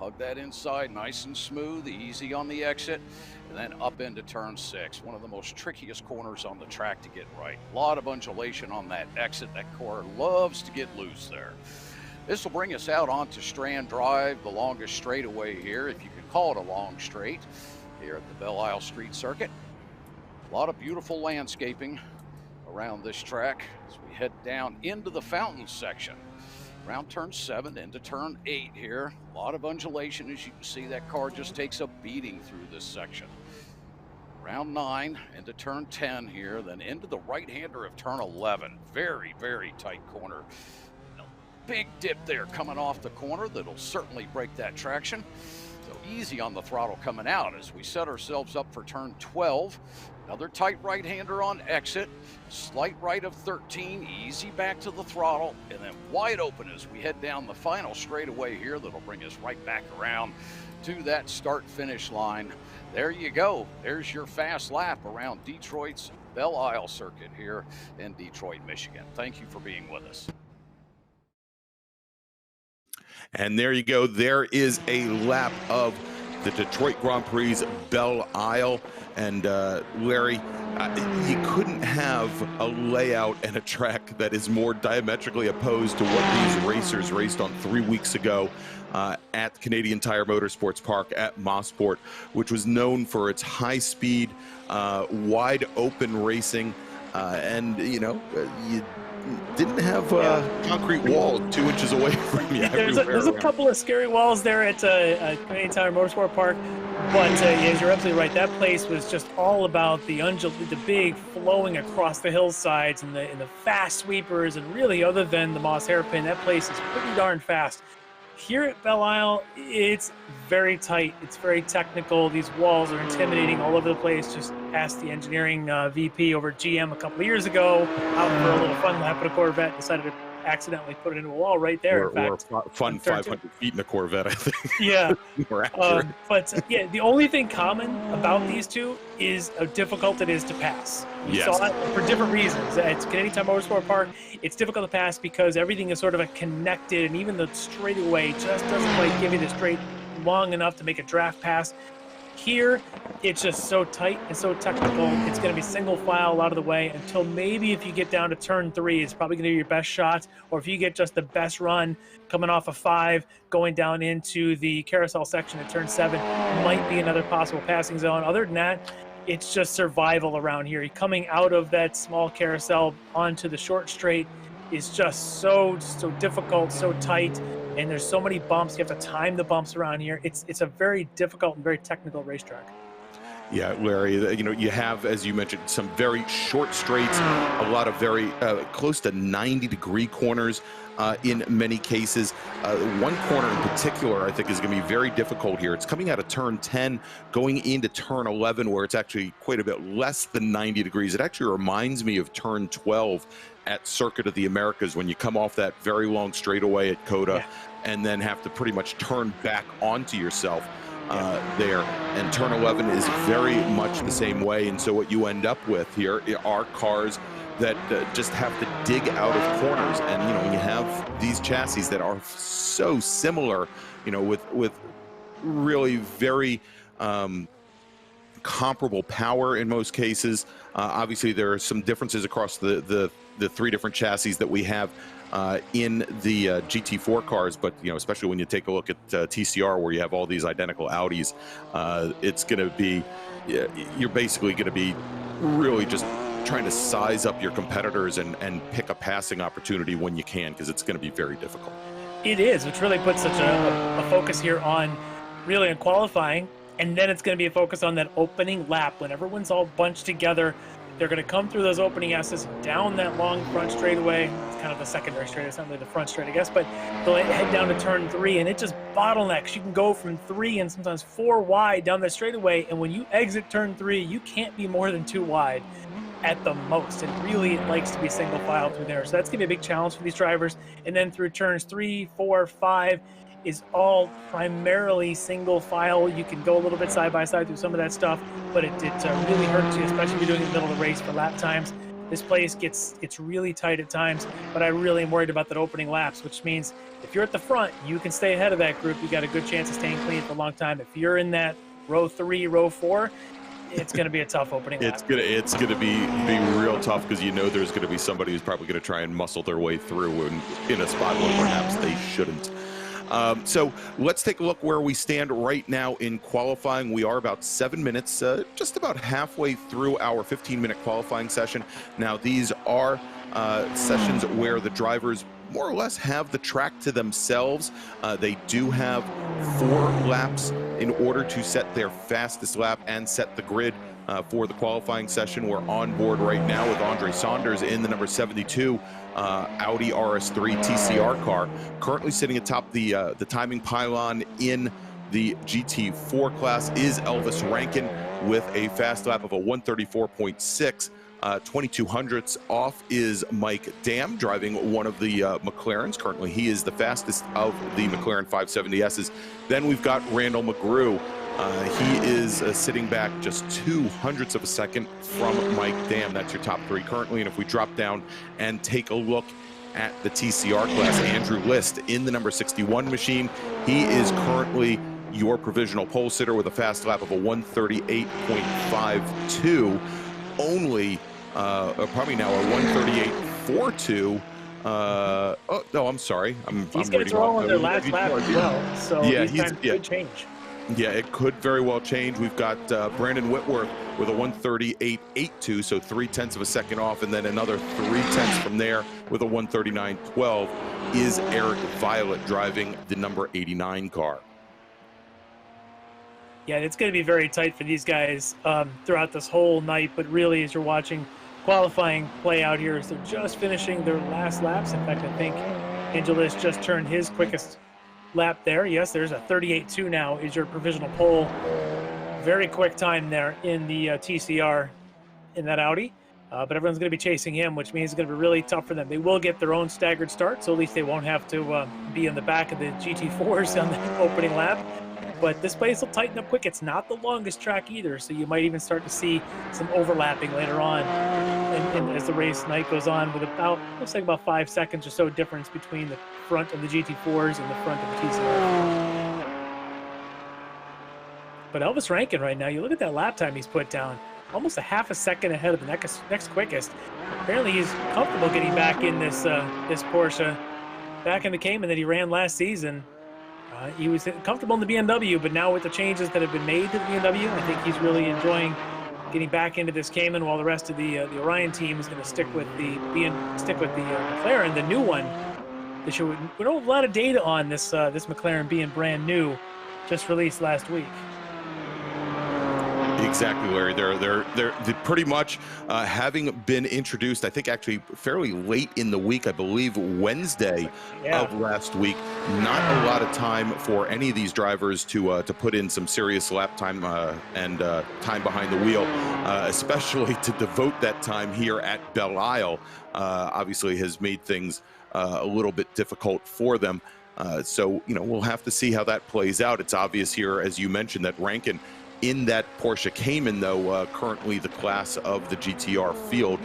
Hug that inside, nice and smooth, easy on the exit, and then up into turn 6. One of the most trickiest corners on the track to get right. A lot of undulation on that exit. That car loves to get loose there. This will bring us out onto Strand Drive, the longest straightaway here, if you can call it a long straight, here at the Belle Isle Street Circuit. A lot of beautiful landscaping around this track as we head down into the fountain section. Around turn 7 into turn 8 here. A lot of undulation. As you can see, that car just takes a beating through this section. Round 9 into turn 10 here, then into the right-hander of turn 11. Very, very tight corner. Big dip there coming off the corner that'll certainly break that traction. So easy on the throttle coming out as we set ourselves up for turn 12. Another tight right-hander on exit, slight right of 13, easy back to the throttle, and then wide open as we head down the final straightaway here that'll bring us right back around to that start-finish line. There you go. There's your fast lap around Detroit's Belle Isle Circuit here in Detroit, Michigan. Thank you for being with us. And there you go. There is a lap of the Detroit Grand Prix Belle Isle. And Larry, you couldn't have a layout and a track that is more diametrically opposed to what these racers raced on 3 weeks ago at Canadian Tire Motorsports Park at Mosport, which was known for its high speed, wide open racing. And, you know, you didn't have a concrete wall 2 inches away from you. There's a couple of scary walls there at Canadian Tire Motorsport Park, but yes, you're absolutely right. That place was just all about the big flowing across the hillsides and the fast sweepers, and really, other than the Moss hairpin, that place is pretty darn fast. Here at Belle Isle, it's very tight. It's very technical. These walls are intimidating all over the place. Just asked the engineering VP over at GM a couple of years ago, out for a little fun lap at a Corvette, decided to accidentally put it into a wall right there. Or fun 500 feet in a Corvette, I think. Yeah. But yeah, the only thing common about these two is how difficult it is to pass. We saw it for different reasons. At Canadian Tire Motorsport Park, it's difficult to pass because everything is sort of a connected, and even the straightaway just doesn't quite give you the straight long enough to make a draft pass. Here, it's just so tight and so technical. It's going to be single file out of the way until maybe if you get down to turn 3, it's probably going to be your best shot. Or if you get just the best run coming off of 5, going down into the carousel section at turn 7, might be another possible passing zone. Other than that, it's just survival around here. Coming out of that small carousel onto the short straight is just so difficult, so tight. And there's so many bumps. You have to time the bumps around here. It's a very difficult and very technical racetrack. Yeah, Larry, you know, you have, as you mentioned, some very short straights, a lot of very close to 90-degree corners in many cases. One corner in particular, I think, is going to be very difficult here. It's coming out of turn 10, going into turn 11, where it's actually quite a bit less than 90 degrees. It actually reminds me of turn 12 at Circuit of the Americas, when you come off that very long straightaway at COTA and then have to pretty much turn back onto yourself there. And turn 11 is very much the same way. And so what you end up with here are cars that just have to dig out of corners. And, you know, when you have these chassis that are so similar, you know, with really very comparable power in most cases. Obviously, there are some differences across the 3 different chassis that we have in the GT4 cars, but, you know, especially when you take a look at TCR, where you have all these identical Audis, it's going to be, you're basically going to be really just trying to size up your competitors and pick a passing opportunity when you can, because it's going to be very difficult. It is, which really puts such a focus here on really in qualifying, and then it's going to be a focus on that opening lap when everyone's all bunched together. They're going to come through those opening S's down that long front straightaway. It's kind of the secondary straight, it's not really the front straight, I guess, but they'll head down to turn 3, and it just bottlenecks. You can go from 3 and sometimes 4 wide down that straightaway, and when you exit turn 3, you can't be more than 2 wide at the most, and really it likes to be single file through there. So that's going to be a big challenge for these drivers. And then through turns 3, 4, 5 is all primarily single file. You can go a little bit side by side through some of that stuff, but it really hurts you, especially if you're doing it in the middle of the race for lap times. this place gets really tight at times, but I really am worried about that opening laps, which means if you're at the front, you can stay ahead of that group. You got a good chance of staying clean for a long time. If you're in that row 3, row 4, it's going to be a tough opening lap. It's gonna be real tough, because you know there's gonna be somebody who's probably gonna try and muscle their way through in a spot where perhaps they shouldn't. So let's take a look where we stand right now in qualifying. We are about 7 minutes, just about halfway through our 15-minute qualifying session. Now, these are sessions where the drivers more or less have the track to themselves. They do have 4 laps in order to set their fastest lap and set the grid for the qualifying session. We're on board right now with Andre Saunders in the number 72 Audi RS3 TCR car, currently sitting atop the timing pylon in the GT4 class is Elvis Rankin with a fast lap of a 134.6. 2200ths off is Mike Dam, driving one of the McLarens. Currently, he is the fastest of the McLaren 570Ss. Then we've got Randall McGrew. He is sitting back just 0.02 of a second from Mike Dam. That's your top 3 currently. And if we drop down and take a look at the TCR class, Andrew List in the number 61 machine, he is currently your provisional pole sitter with a fast lap of a 138.52. Only probably now a 138.42. Oh no, I'm sorry. He's going to throw on their last lap as well, so yeah, these times could change. Yeah, it could very well change. We've got Brandon Whitworth with a 138.82, so 0.3 of a second off, and then another 0.3 from there with a 139.12 is Eric Violet driving the number 89 car. Yeah, it's going to be very tight for these guys throughout this whole night, but really as you're watching qualifying play out here, as they're just finishing their last laps. In fact, I think Angelis just turned his quickest lap there. Yes, there's a 38.2 now is your provisional pole. Very quick time there in the TCR in that Audi. But everyone's going to be chasing him, which means it's going to be really tough for them. They will get their own staggered start, so at least they won't have to be in the back of the GT4s on the opening lap. But this place will tighten up quick. It's not the longest track either, so you might even start to see some overlapping later on and as the race night goes on, with about, looks like about 5 seconds or so difference between the front of the GT4s and the front of the TCR. But Elvis Rankin right now, you look at that lap time he's put down, almost a half a second ahead of the next quickest. Apparently he's comfortable getting back in this Porsche, back in the Cayman that he ran last season. He was comfortable in the BMW, but now with the changes that have been made to the BMW, I think he's really enjoying getting back into this Cayman, while the rest of the Orion team is going to stick with the McLaren, the new one. We don't have a lot of data on this McLaren being brand new, just released last week. Exactly, Larry. They're pretty much having been introduced, I think actually fairly late in the week, I believe Wednesday of last week. Not a lot of time for any of these drivers to put in some serious lap time and time behind the wheel, especially to devote that time here at Belle Isle. Obviously has made things a little bit difficult for them. So, you know, we'll have to see how that plays out. It's obvious here, as you mentioned, that Rankin in that Porsche Cayman, though, currently the class of the GTR field.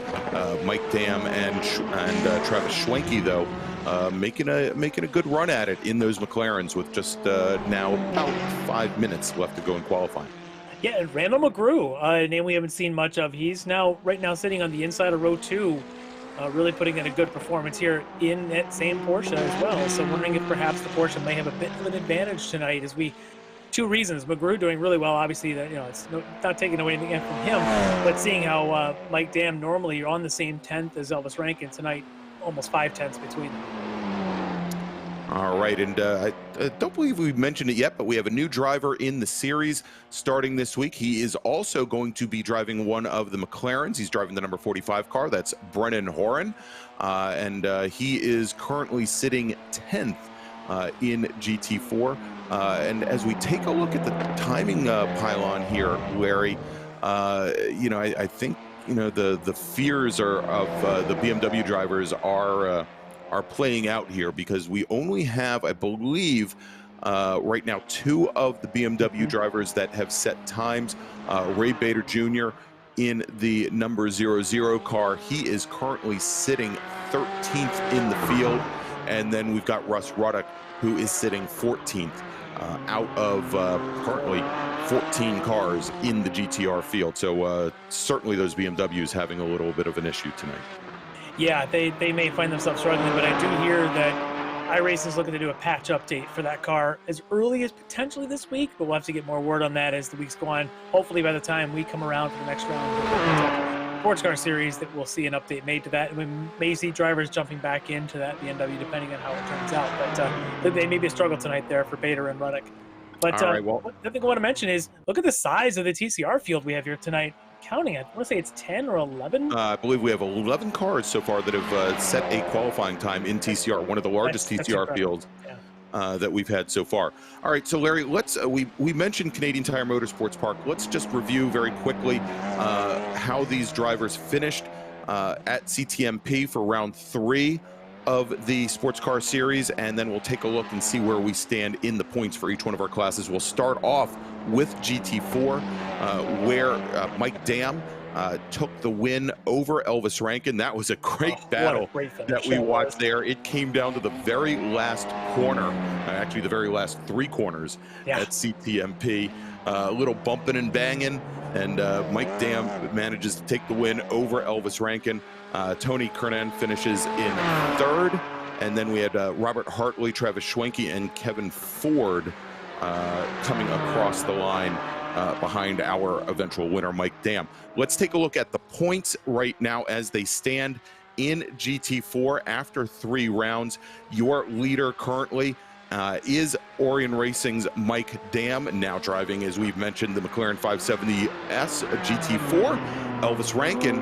Mike Dam and Travis Schwenke, though, making a good run at it in those McLarens with just now about 5 minutes left to go in qualifying. Yeah, and Randall McGrew, a name we haven't seen much of. He's right now sitting on the inside of row 2, really putting in a good performance here in that same Porsche as well. So wondering if perhaps the Porsche may have a bit of an advantage tonight, as we. 2 reasons. McGrew doing really well, obviously, that, you know, it's not taking away anything from him, but seeing how Mike Dam normally on the same 10th as Elvis Rankin, tonight almost 5 tenths between them. All right, and I don't believe we've mentioned it yet, but we have a new driver in the series starting this week. He is also going to be driving one of the McLarens. He's driving the number 45 car. That's Brennan Horan, and he is currently sitting 10th in GT4. And as we take a look at the timing pylon here, Larry, you know, I think, you know, the fears of the BMW drivers are playing out here, because we only have, I believe, right now 2 of the BMW drivers that have set times. Ray Bader Jr. in the number 00 car. He is currently sitting 13th in the field. And then we've got Russ Ruddock, who is sitting 14th out of currently 14 cars in the GTR field. So certainly those BMWs having a little bit of an issue tonight. Yeah, they may find themselves struggling, but I do hear that iRacing is looking to do a patch update for that car as early as potentially this week, but we'll have to get more word on that as the weeks go on. Hopefully by the time we come around for the next round of the sports car series, that we'll see an update made to that, and we may see drivers jumping back into that BMW depending on how it turns out. But they may be a struggle tonight there for Bader and Ruddock. But all right, well, the thing I want to mention is, look at the size of the TCR field we have here tonight. Counting it, I want to say it's 10 or 11. I believe we have 11 cars so far that have set a qualifying time in TCR, one of the largest TCR fields that we've had so far. All right, so Larry, let's we mentioned Canadian Tire Motorsports Park. Let's just review very quickly how these drivers finished at CTMP for round 3 of the sports car series, and then we'll take a look and see where we stand in the points for each one of our classes. We'll start off with GT4, where Mike Dam took the win over Elvis Rankin. That was a great battle that we watched there. It came down to the very last corner, actually the very last 3 corners at CTMP. A little bumping and banging, and Mike Dam manages to take the win over Elvis Rankin. Tony Kernan finishes in 3rd, and then we had Robert Hartley, Travis Schwenke, and Kevin Ford coming across the line behind our eventual winner, Mike Dam. Let's take a look at the points right now as they stand in GT4 after 3 rounds. Your leader currently is Orion Racing's Mike Dam, now driving, as we've mentioned, the McLaren 570S GT4. Elvis Rankin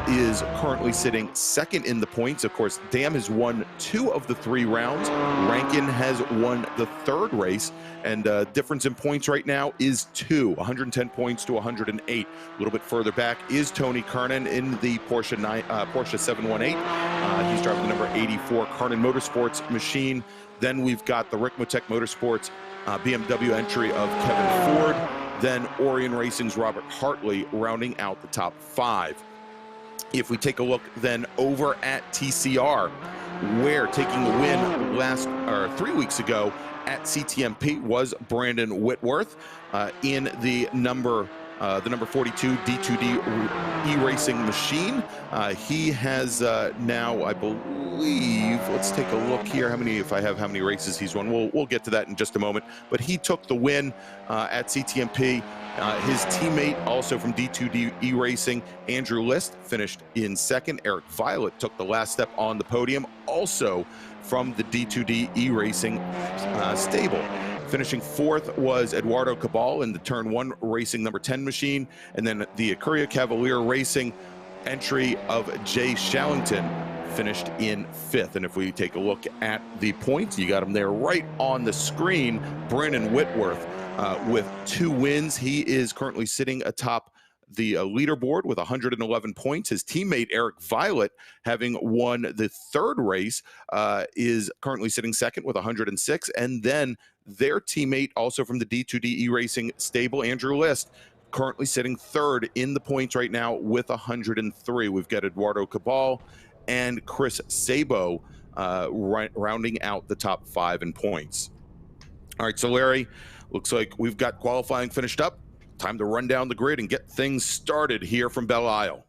is currently sitting 2nd in the points. Of course, Dam has won 2 of the 3 rounds. Rankin has won the 3rd race, and difference in points right now is 2, 110 points to 108. A little bit further back is Tony Kernan in the Porsche 718. He's driving the number 84 Kernan Motorsports machine. Then we've got the Ricmotech Motorsports BMW entry of Kevin Ford. Then Orion Racing's Robert Hartley rounding out the top 5. If we take a look then over at TCR, where taking the win 3 weeks ago at CTMP was Brandon Whitworth in the number 42 D2D E-Racing machine. He has now, I believe, let's take a look here, how many races he's won. We'll get to that in just a moment. But he took the win at CTMP. His teammate, also from D2D E-Racing, Andrew List, finished in 2nd. Eric Violet took the last step on the podium, also from the D2D E-Racing stable. Finishing 4th was Eduardo Cabal in the Turn 1 Racing number 10 machine, and then the Acuria Cavalier Racing entry of Jay Shallington finished in 5th. And if we take a look at the points, you got them there right on the screen. Brandon Whitworth with 2 wins. He is currently sitting atop the leaderboard with 111 points. His teammate Eric Violet, having won the 3rd race, is currently sitting 2nd with 106. And then their teammate, also from the D2D E-Racing stable, Andrew List, currently sitting 3rd in the points right now with 103. We've got Eduardo Cabal and Chris Sabo rounding out the top 5 in points. All right, so Larry, looks like we've got qualifying finished up. Time to run down the grid and get things started here from Belle Isle.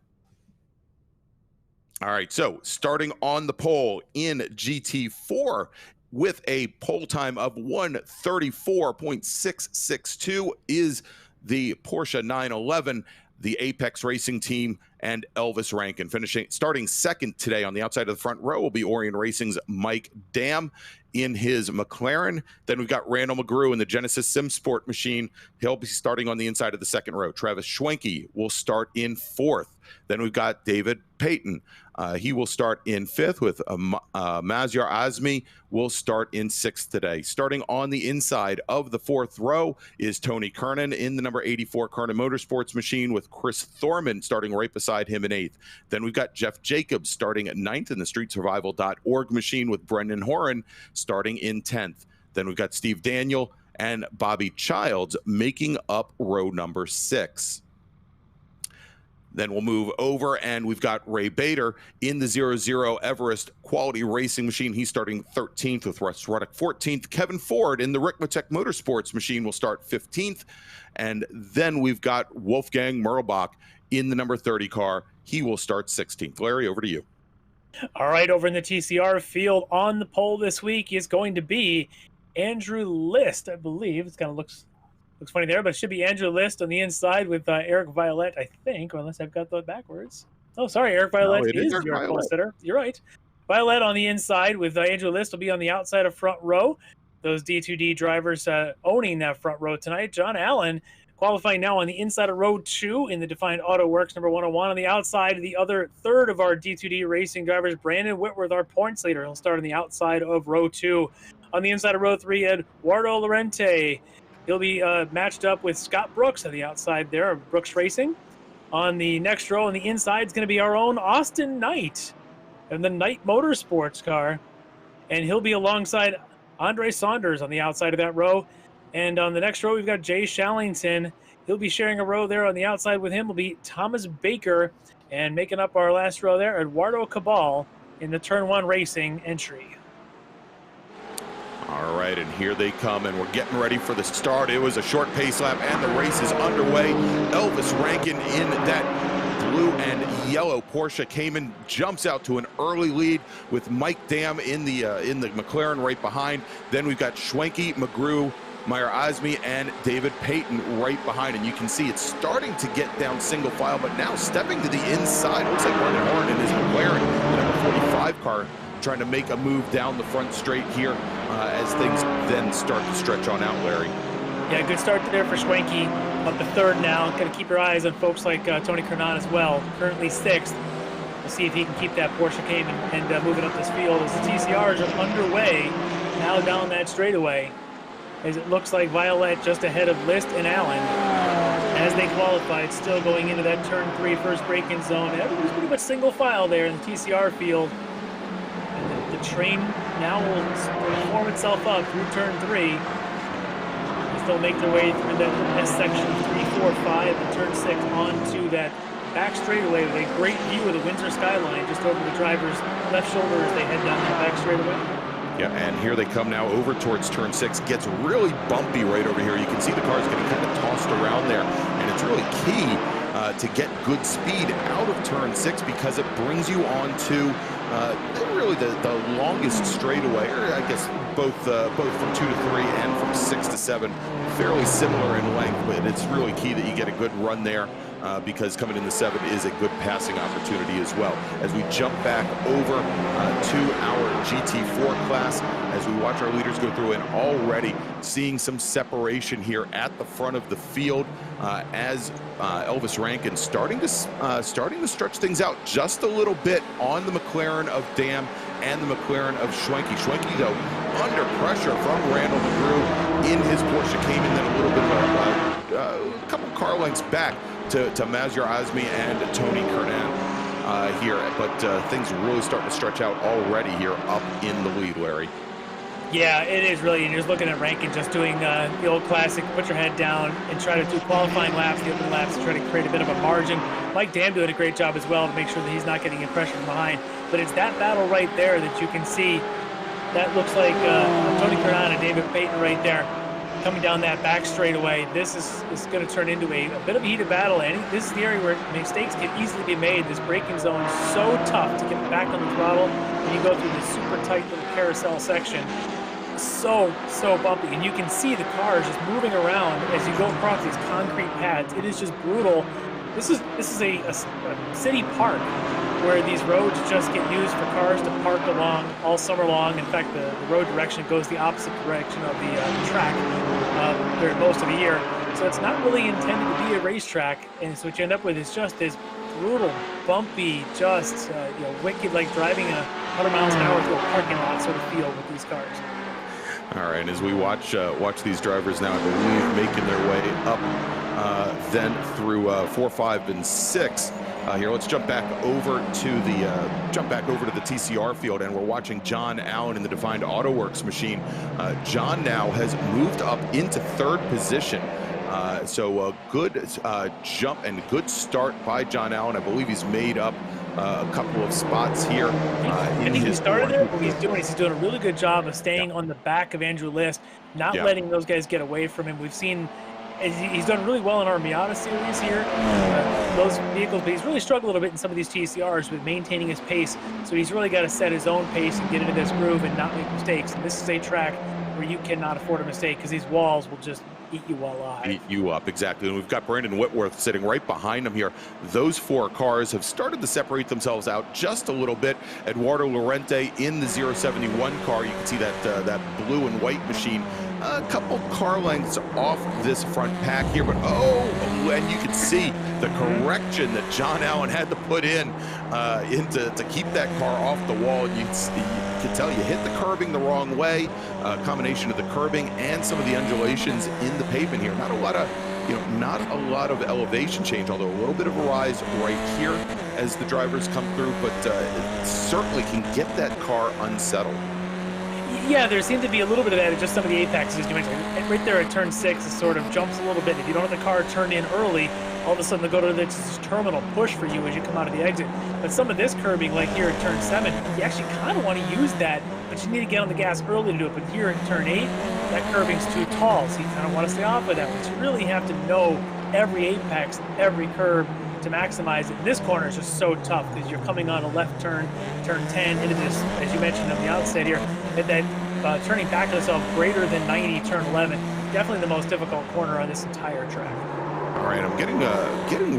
All right, so starting on the pole in GT4 with a pole time of 1:34.662 is the Porsche 911, the Apex Racing team, and Elvis Rankin. Starting 2nd today on the outside of the front row will be Orion Racing's Mike Dam in his McLaren. Then we've got Randall McGrew in the Genesis Sim Sport machine. He'll be starting on the inside of the 2nd row. Travis Schwenke will start in 4th. Then we've got David Payton. He will start in 5th with Mazyar Azmi will start in 6th today. Starting on the inside of the 4th row is Tony Kernan in the number 84 Kernan Motorsports machine, with Chris Thorman starting right beside him in 8th. Then we've got Jeff Jacobs starting at 9th in the StreetSurvival.org machine, with Brendan Horan starting in 10th. Then we've got Steve Daniel and Bobby Childs making up row number 6. Then we'll move over, and we've got Ray Bader in the 00 Everest Quality Racing Machine. He's starting 13th with Russ Ruddock 14th. Kevin Ford in the Ricmotech Motorsports Machine will start 15th. And then we've got Wolfgang Merlbach in the number 30 car. He will start 16th. Larry, over to you. All right, over in the TCR field on the pole this week is going to be Andrew List, I believe. It kind of looks funny there, but it should be Andrew List on the inside with Eric Violette, I think, or unless I've got that backwards. Oh, sorry, Eric Violette is your pole sitter. You're right. Violette on the inside with Andrew List will be on the outside of front row. Those D2D drivers owning that front row tonight. John Allen qualifying now on the inside of row 2 in the Defined Auto Works number 101. On the outside, the other third of our D2D racing drivers, Brandon Whitworth, our points leader. He'll start on the outside of row 2. On the inside of row 3, Eduardo Lorente. He'll be matched up with Scott Brooks on the outside there of Brooks Racing. On the next row on the inside is going to be our own Austin Knight and the Knight Motorsports car. And he'll be alongside Andre Saunders on the outside of that row. And on the next row, we've got Jay Shallington. He'll be sharing a row there. On the outside with him will be Thomas Baker. And making up our last row there, Eduardo Cabal in the Turn 1 Racing entry. All right, and here they come, and we're getting ready for the start. It was a short pace lap, and the race is underway. Elvis Rankin in that blue and yellow Porsche came in, jumps out to an early lead with Mike Dam in the McLaren right behind. Then we've got Schwenke, McGrew, Meyer Azmi, and David Payton right behind. And you can see it's starting to get down single file, but now stepping to the inside. Looks like Brendan Horn in his McLaren, the number 45 car, trying to make a move down the front straight here as things then start to stretch on out, Larry. Yeah, good start there for Schwenke. Up to third now. Got to keep your eyes on folks like Tony Kernan as well. Currently 6th. We'll see if he can keep that Porsche game and moving up this field as the TCRs are underway now down that straightaway. As it looks like Violette just ahead of List and Allen as they qualified, still going into that turn 3 first break-in zone. Everybody's pretty much single file there in the TCR field. And the train now will form itself up through turn 3. As they'll make their way through that S section 3, 4, 5 and turn 6 onto that back straightaway with a great view of the Windsor skyline just over the driver's left shoulder as they head down that back straightaway. Yeah, and here they come now over towards turn 6. Gets really bumpy right over here. You can see the cars getting kind of tossed around there, and it's really key to get good speed out of turn 6 because it brings you on to really the longest straightaway, or I guess both from 2 to 3 and from 6 to 7, fairly similar in length, but it's really key that you get a good run there. Because coming in the 7 is a good passing opportunity as well. As we jump back over to our GT4 class, as we watch our leaders go through, and already seeing some separation here at the front of the field as Elvis Rankin starting to stretch things out just a little bit on the McLaren of Dam and the McLaren of Schwenke. Schwenke, though, under pressure from Randall McGrew in his Porsche, came in then a little bit of a couple car lengths back to Mazur Azmi and Tony Kernan here, but things are really starting to stretch out already here up in the lead, Larry. Yeah, it is really, and you're just looking at Rankin just doing the old classic, put your head down and try to do qualifying laps, the open laps, to try to create a bit of a margin. Mike Dam doing a great job as well to make sure that he's not getting in pressure from behind. But it's that battle right there that you can see. That looks like Tony Kernan and David Payton right there coming down that back straightaway. This is going to turn into a bit of a heated battle, and this is the area where mistakes can easily be made. This braking zone is so tough to get back on the throttle when you go through this super tight little carousel section. So bumpy, and you can see the cars just moving around as you go across these concrete pads. It is just brutal. This is a city park where these roads just get used for cars to park along all summer long. In fact, the road direction goes the opposite direction of the track during most of the year. So it's not really intended to be a racetrack, and so what you end up with is just this brutal, bumpy, just wicked, like driving 100 miles an hour through a parking lot sort of feel with these cars. All right, and as we watch these drivers now, I believe, making their way up then through 4, 5, and 6. Here, let's jump back over to the TCR field, and we're watching John Allen in the Defined Auto Works machine. John now has moved up into 3rd position. So a good jump and good start by John Allen. I believe he's made up a couple of spots here. I think he started there. What he's doing a really good job of staying on the back of Andrew List, not letting those guys get away from him. We've seen he's done really well in our Miata series here, those vehicles, but he's really struggled a little bit in some of these TCRs with maintaining his pace. So he's really got to set his own pace and get into this groove and not make mistakes. And this is a track where you cannot afford a mistake because these walls will just eat you alive. Eat you up, exactly. And we've got Brandon Whitworth sitting right behind him here. Those 4 cars have started to separate themselves out just a little bit. Eduardo Lorente in the 071 car. You can see that that blue and white machine a couple car lengths off this front pack here, but and you can see the correction that John Allen had to put in to keep that car off the wall. You can tell you hit the curbing the wrong way, a combination of the curbing and some of the undulations in the pavement here. Not a lot of, not a lot of elevation change, although a little bit of a rise right here as the drivers come through, but it certainly can get that car unsettled. Yeah, there seemed to be a little bit of that at just some of the apexes, as you mentioned. Right there at turn 6, it sort of jumps a little bit. If you don't have the car turned in early, all of a sudden they'll go to this terminal push for you as you come out of the exit. But some of this curbing, like here at turn 7, you actually kind of want to use that, but you need to get on the gas early to do it. But here at turn 8, that curbing's too tall, so you kind of want to stay off of that. But you really have to know every apex, every curb, to maximize it. This corner is just so tough because you're coming on a left turn, turn 10, into this, as you mentioned at the outset here, and then turning back to yourself greater than 90, turn 11. Definitely the most difficult corner on this entire track. All right, I'm getting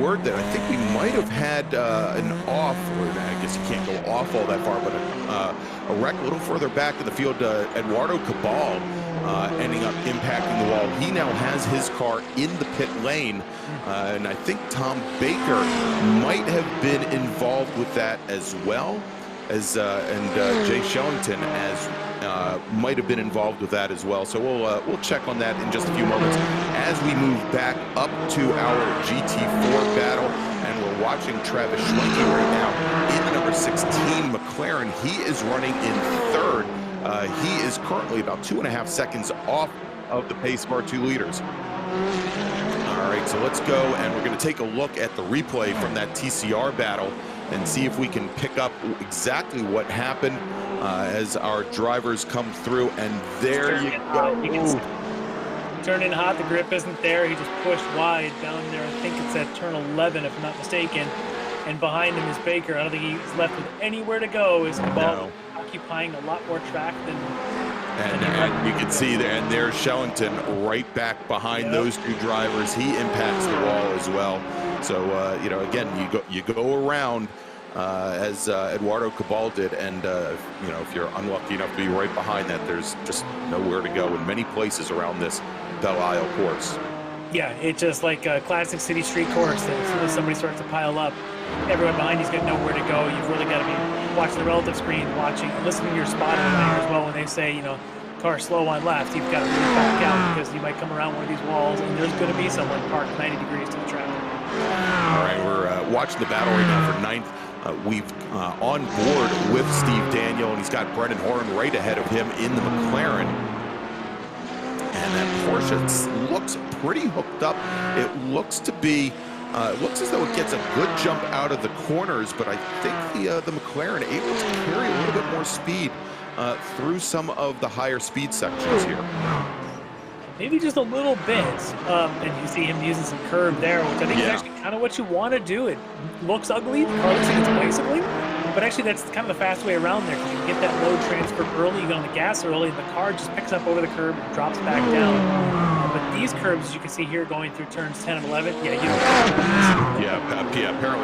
word that I think we might have had an off, or I guess you can't go off all that far, but a wreck a little further back in the field. Eduardo Cabal ending up impacting the wall. He now has his car in the pit lane, and I think Tom Baker might have been involved with that as well, as and Jay Shellington might have been involved with that as well. So we'll check on that in just a few moments as we move back up to our GT4 battle, and we're watching Travis Schwenke right now in the number 16 McLaren. He is running in 3rd. He is currently about 2.5 seconds off of the pace of our 2 leaders. All right, so let's go, and we're going to take a look at the replay from that TCR battle and see if we can pick up exactly what happened as our drivers come through. And there you go. You can turn in hot. The grip isn't there. He just pushed wide down there. I think it's at turn 11, if I'm not mistaken. And behind him is Baker. I don't think he's left with anywhere to go. Is Cabal occupying a lot more track than... And you can see there, and there's Shellington right back behind those 2 drivers. He impacts the wall as well. So, again, you go around as Eduardo Cabal did, and, if you're unlucky enough to be right behind that, there's just nowhere to go in many places around this Belle Isle course. Yeah, it's just like a classic city street course that as soon as somebody starts to pile up, everyone behind you's got nowhere to go. You've really got to be watching the relative screen, listening to your spotter as well when they say, car slow on left. You've got to move back out because you might come around one of these walls and there's going to be someone parked 90 degrees to the track. All right, we're watching the battle right now for 9th. We've on board with Steve Daniel, and he's got Brendan Horan right ahead of him in the McLaren. And that Porsche looks pretty hooked up. It looks to be, it looks as though it gets a good jump out of the corners, but I think the McLaren able to carry a little bit more speed through some of the higher speed sections here. Maybe just a little bit, and you see him using some curve there, which I think is actually kind of what you want to do. It looks ugly, the car looks like it's basically, but actually that's kind of the fast way around there, because you can get that load transfer early, you get on the gas early, and the car just picks up over the curb and drops back down. But these curves, as you can see here, going through turns 10 and 11, apparently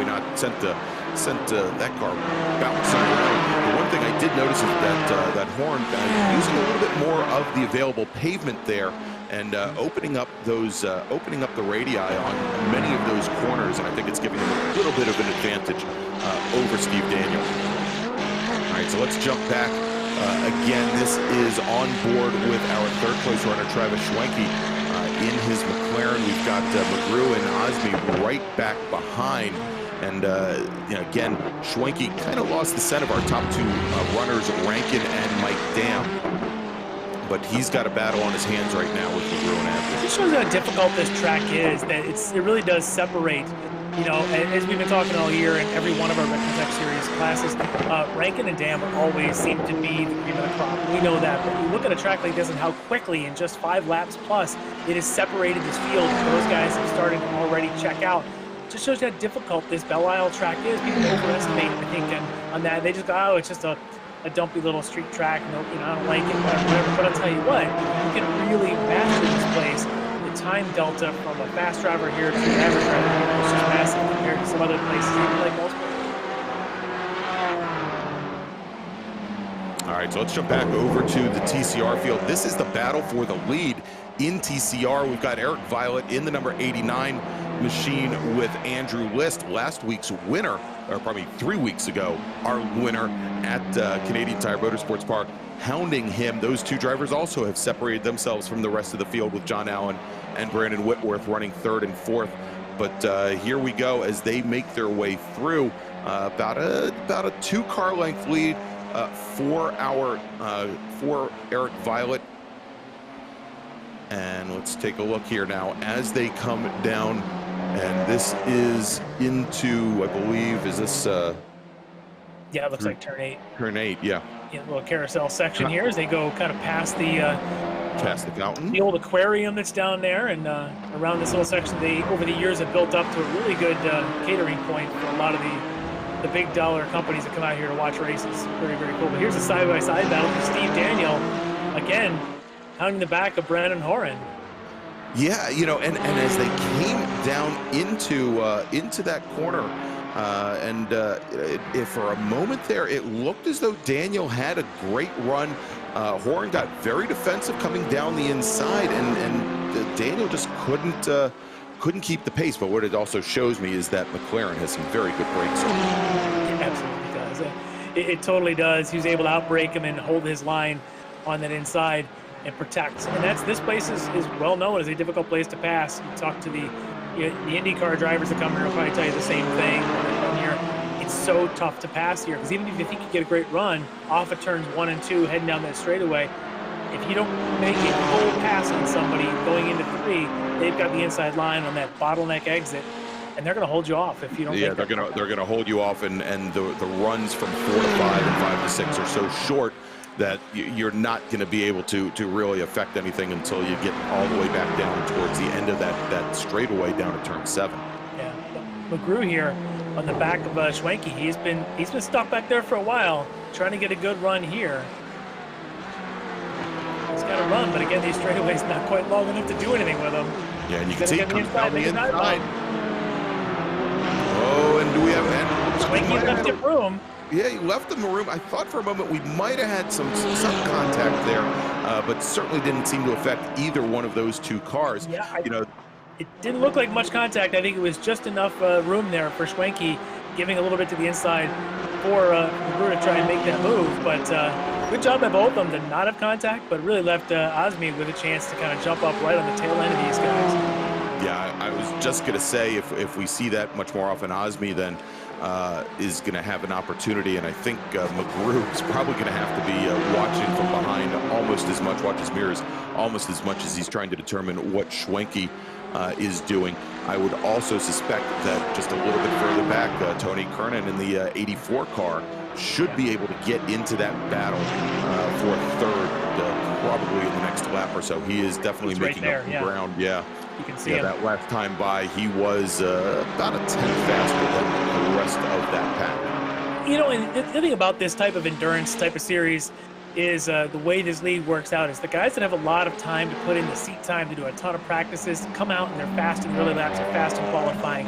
not sent that car bouncing around. The one thing I did notice is that Horn using a little bit more of the available pavement there, and opening up the radii on many of those corners, and I think it's giving him a little bit of an advantage over Steve Daniel. All right, so let's jump back. Again, this is on board with our 3rd place runner, Travis Schwenke, in his McLaren. We've got McGrew and Osme right back behind. And, again, Schwenke kind of lost the scent of our top 2 runners, Rankin and Mike Dam. but he's got a battle on his hands right now with McGrew and Andrew. It just shows how difficult this track is, that it really does separate. You know, as we've been talking all year in every one of our Ricmotech series classes, Rankin and Dan will always seem to be the cream of the crop. We know that, but you look at a track like this and how quickly, in just 5 laps plus, it has separated this field. Those guys have started to already check out. It just shows you how difficult this Belle Isle track is. People overestimate, I think, on that. They just go, oh, it's just a dumpy little street track. No, you know, I don't like it, whatever. But I'll tell you what, you can really master this place. Time delta from a fast driver here to an average driver here is just massive compared to some other places, even like Baltimore. All right, so let's jump back over to the TCR field. This is the battle for the lead in TCR. We've got Eric Violet in the number 89 machine with Andrew List, last week's winner, or probably 3 weeks ago, our winner at Canadian Tire Motorsports Park, hounding him. Those two drivers also have separated themselves from the rest of the field, with John Allen and Brandon Whitworth running 3rd and 4th. But here we go as they make their way through. About a 2-car length lead for Eric Violet. And let's take a look here now as they come down. And this is into, I believe, is this? Yeah, it looks like turn 8. Turn 8, yeah. A little carousel section here as they go kind of past the fountain, the old aquarium that's down there, and around this little section, they over the years have built up to a really good catering point for a lot of the big dollar companies that come out here to watch races. Very, very cool. But here's a side-by-side battle for Steve Daniel, again hounding the back of Brandon Horan. Yeah, you know, and as they came down into that corner, if for a moment there, it looked as though Daniel had a great run. Horan got very defensive coming down the inside, and Daniel just couldn't keep the pace. But what it also shows me is that McLaren has some very good brakes. It absolutely does. It totally does. He was able to outbrake him and hold his line on that inside and protect. And this place is well known as a difficult place to pass. You talk to the IndyCar drivers that come here will probably tell you the same thing. Here, it's so tough to pass here, because even if you think you get a great run off of turns 1 and 2 heading down that straightaway, if you don't make a full pass on somebody going into 3, they've got the inside line on that bottleneck exit, and they're going to hold you off if you don't. Yeah, they're gonna hold you off, and the runs from 4 to 5 and 5 to 6 are so short that you're not going to be able to really affect anything until you get all the way back down towards the end of that straightaway down to turn 7. Yeah, McGrew here on the back of Schwenke. He's been stuck back there for a while, trying to get a good run here. He's got to run, but again, these straightaways not quite long enough to do anything with him. Yeah, and you can see it comes down the inside. Oh, and do we have Schwenke left him room. Yeah, he left them room. I thought for a moment we might have had some contact there, but certainly didn't seem to affect either one of those two cars. Yeah, it didn't look like much contact. I think it was just enough room there for Schwenke, giving a little bit to the inside for McGrew to try and make that move. But good job by both of them to not have contact, but really left Osmi with a chance to kind of jump up right on the tail end of these guys. Yeah, I was just going to say, if we see that much more often, Osmi then is going to have an opportunity, and I think McGrew is probably going to have to be watching from behind almost as much, watch his mirrors almost as much as he's trying to determine what Schwenke is doing. I would also suspect that just a little bit further back, Tony Kernan in the 84 car should be able to get into that battle for 3rd, probably in the next lap or so. He is definitely making up the ground. Yeah. You can see him. That last time by, he was about a 10th faster than the rest of that pack. You know, and the thing about this type of endurance type of series is the way this league works out is the guys that have a lot of time to put in the seat time to do a ton of practices come out and they're fast in the early laps, they're fast in qualifying.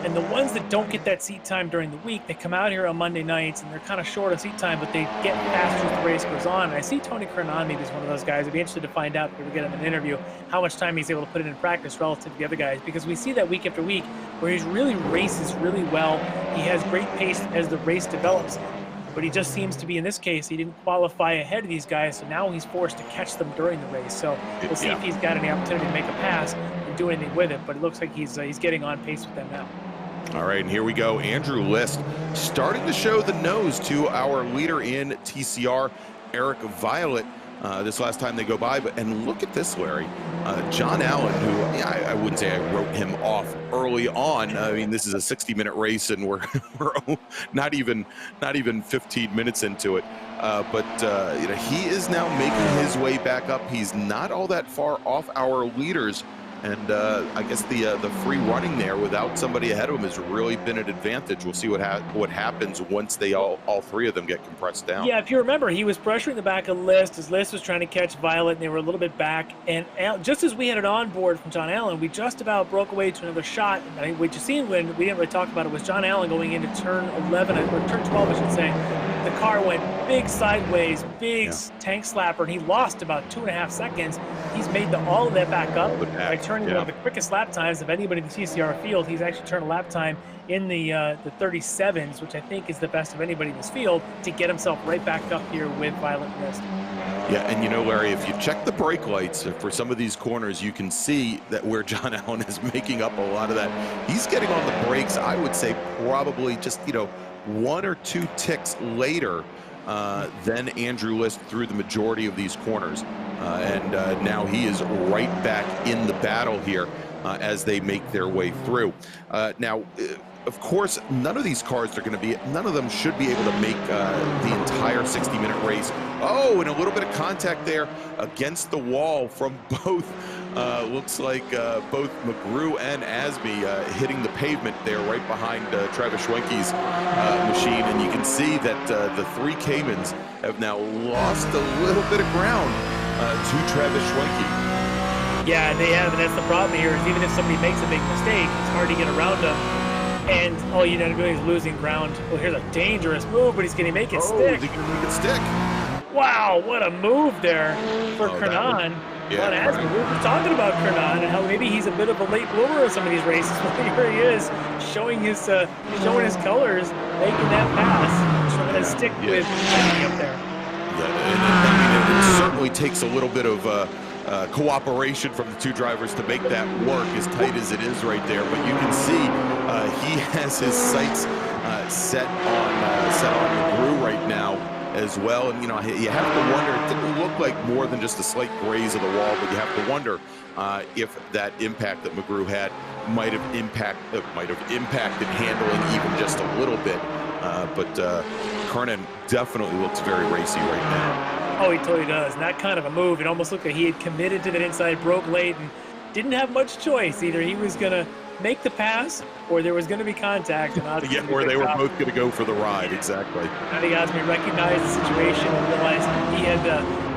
And the ones that don't get that seat time during the week, they come out here on Monday nights and they're kind of short of seat time, but they get faster as the race goes on. And I see Tony Kernan maybe is one of those guys. I'd be interested to find out if we get him an interview, how much time he's able to put in practice relative to the other guys, because we see that week after week where he really races really well. He has great pace as the race develops, but he just seems to be, in this case, he didn't qualify ahead of these guys, so now he's forced to catch them during the race. So we'll see if he's got any opportunity to make a pass and do anything with it, but it looks like he's getting on pace with them now. All right, and here we go. Andrew List starting to show the nose to our leader in TCR, Eric Violet. this last time they go by. And look at this, Larry. John Allen, who I wouldn't say I wrote him off early on. I mean, this is a 60-minute race, and we're not even 15 minutes into it. But you know, he is now making his way back up. He's not all that far off our leaders. And I guess the free running there without somebody ahead of him has really been an advantage. We'll see what happens once they all three of them get compressed down. Yeah, if you remember, he was pressuring the back of List as List was trying to catch Violet, and they were a little bit back. And just as we had it on board from John Allen, we just about broke away to another shot. And I think what you seen when we didn't really talk about it was John Allen going into turn 11 or turn 12, I should say. The car went big sideways, big tank slapper, and he lost about 2.5 seconds. He's made all of that back up by turning one of the quickest lap times of anybody in the CCR field. He's actually turned a lap time in the 37s, which I think is the best of anybody in this field, to get himself right back up here with Violet Mist. Yeah, and you know, Larry, if you check the brake lights for some of these corners, you can see that where John Allen is making up a lot of that. He's getting on the brakes, I would say, probably just, you know, 1 or 2 ticks later than Andrew List through the majority of these corners. And now he is right back in the battle here as they make their way through. Now, of course, none of these cars are going to be, none of them should be able to make the entire 60-minute race. Oh, and a little bit of contact there against the wall from both. Looks like both McGrew and Asby hitting the pavement there right behind Travis Schwenke's machine. And you can see that the 3 Caymans have now lost a little bit of ground to Travis Schwenke. Yeah, they have, and that's the problem here, is even if somebody makes a big mistake, it's hard to get around them. And all you know doing is losing ground. Well, here's a dangerous move, but he's going to make it stick. Is he going to make it stick? Wow, what a move there for Kernan. Yeah, right. We were talking about Kernan and how maybe he's a bit of a late bloomer in some of these races. Well, here he is, showing his colors, making that pass, trying to stick with up there. Yeah, and I mean, it certainly takes a little bit of cooperation from the 2 drivers to make that work, as tight as it is right there. But you can see he has his sights set on McGrew right now as well. And you know, you have to wonder, it didn't look like more than just a slight graze of the wall, but you have to wonder if that impact that McGrew had might have impacted handling even just a little bit. But Kernan definitely looks very racy right now. Oh, he totally does. And that kind of a move, it almost looked like he had committed to that inside, broke late, and didn't have much choice. Either he was going to make the pass, or there was going to be contact. And yeah, or they were both going to go for the ride, exactly. I think Osby recognized the situation and realized he had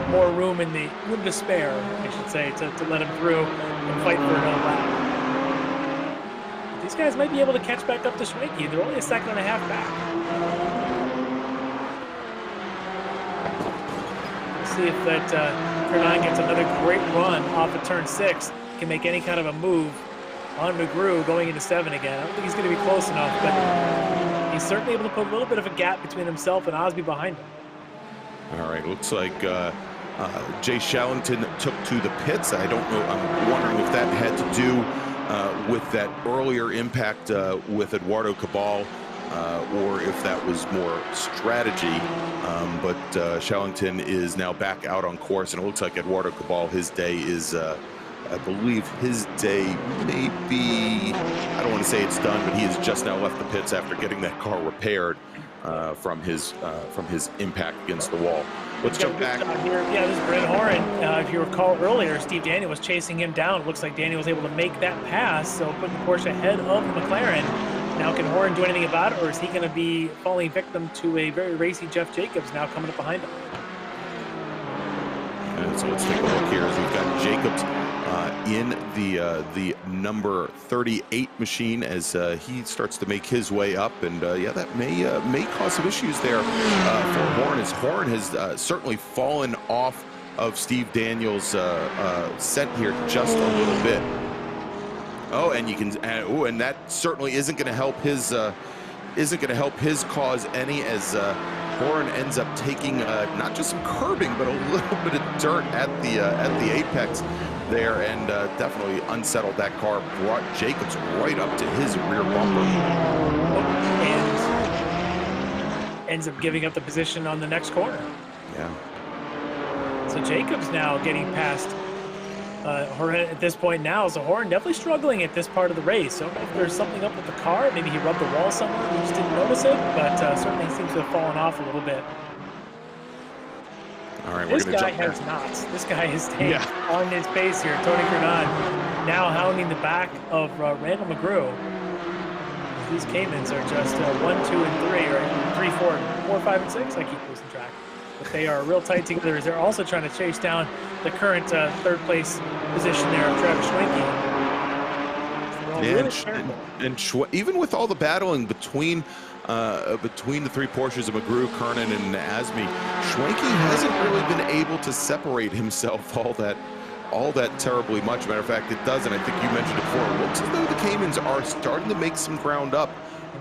more room to spare, I should say, to let him through and fight for another lap. These guys might be able to catch back up to Schwenke. They're only a second and a half back. See if that Kernan gets another great run off of turn 6, can make any kind of a move on McGrew going into 7 again. I don't think he's going to be close enough, but he's certainly able to put a little bit of a gap between himself and Osby behind him. All right, looks like Jay Shallington took to the pits. I don't know, I'm wondering if that had to do with that earlier impact with Eduardo Cabal, or if that was more strategy. But Shallington is now back out on course, and it looks like Eduardo Cabal, his day is, I believe his day may be, I don't want to say it's done, but he has just now left the pits after getting that car repaired from his impact against the wall. Let's jump back. Here. Yeah, this is Brent Horan. If you recall earlier, Steve Daniel was chasing him down. It looks like Daniel was able to make that pass, so putting the Porsche ahead of the McLaren. Now, can Horan do anything about it, or is he going to be falling victim to a very racy Jeff Jacobs now coming up behind him? So let's take a look here as we've got Jacobs in the number 38 machine as he starts to make his way up, and yeah, that may cause some issues there for Horan, as Horan has certainly fallen off of Steve Daniels' scent here just a little bit. Oh, and you can, and that certainly isn't going to help his cause any, as Horan ends up taking not just some curbing, but a little bit of dirt at the apex there, and definitely unsettled that car. Brought Jacobs right up to his rear bumper, and ends up giving up the position on the next corner. Yeah. So Jacobs now getting past Horn at this point now. So Horn definitely struggling at this part of the race. So if there's something up with the car, maybe he rubbed the wall somewhere, we just didn't notice it, but certainly seems to have fallen off a little bit. All right, this guy has knots. This guy is staying on his pace here. Tony Grenade now hounding the back of Randall McGrew. These Caymans are just 1, 2, and 3, or 3, 4, 5, and 6. I keep losing track. But they are real tight together as they're also trying to chase down the current third place position there of Travis Schwenke. Even with all the battling between the three Porsches of McGrew, Kernan, and Asmi, Schwenke hasn't really been able to separate himself all that terribly much. Matter of fact, it does, and I think you mentioned it before. It looks as though the Caymans are starting to make some ground up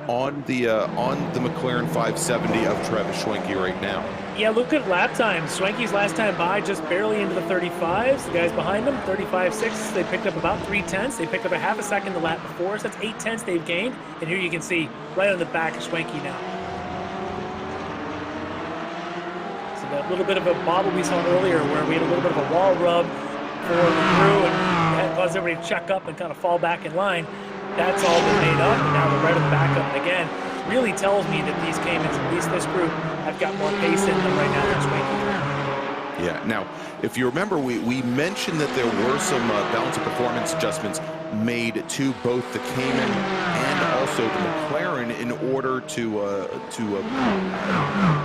on the McLaren 570 of Travis Schwenke right now. Yeah, look at lap times. Schwenke's last time by just barely into the 35s. The guys behind them, 35.6. They picked up about 3/10. They picked up a half a second the lap before, so that's 8/10 they've gained. And here you can see right on the back of Schwenke now. So that little bit of a bobble we saw earlier where we had a little bit of a wall rub for McGrew and that caused everybody to check up and kind of fall back in line. That's all been made up, and now they're right on the back up. And again, really tells me that these Caymans, at least this group, have got more pace in them right now than Schwenke. Yeah, now, if you remember, we mentioned that there were some balance of performance adjustments made to both the Cayman and also the McLaren in order to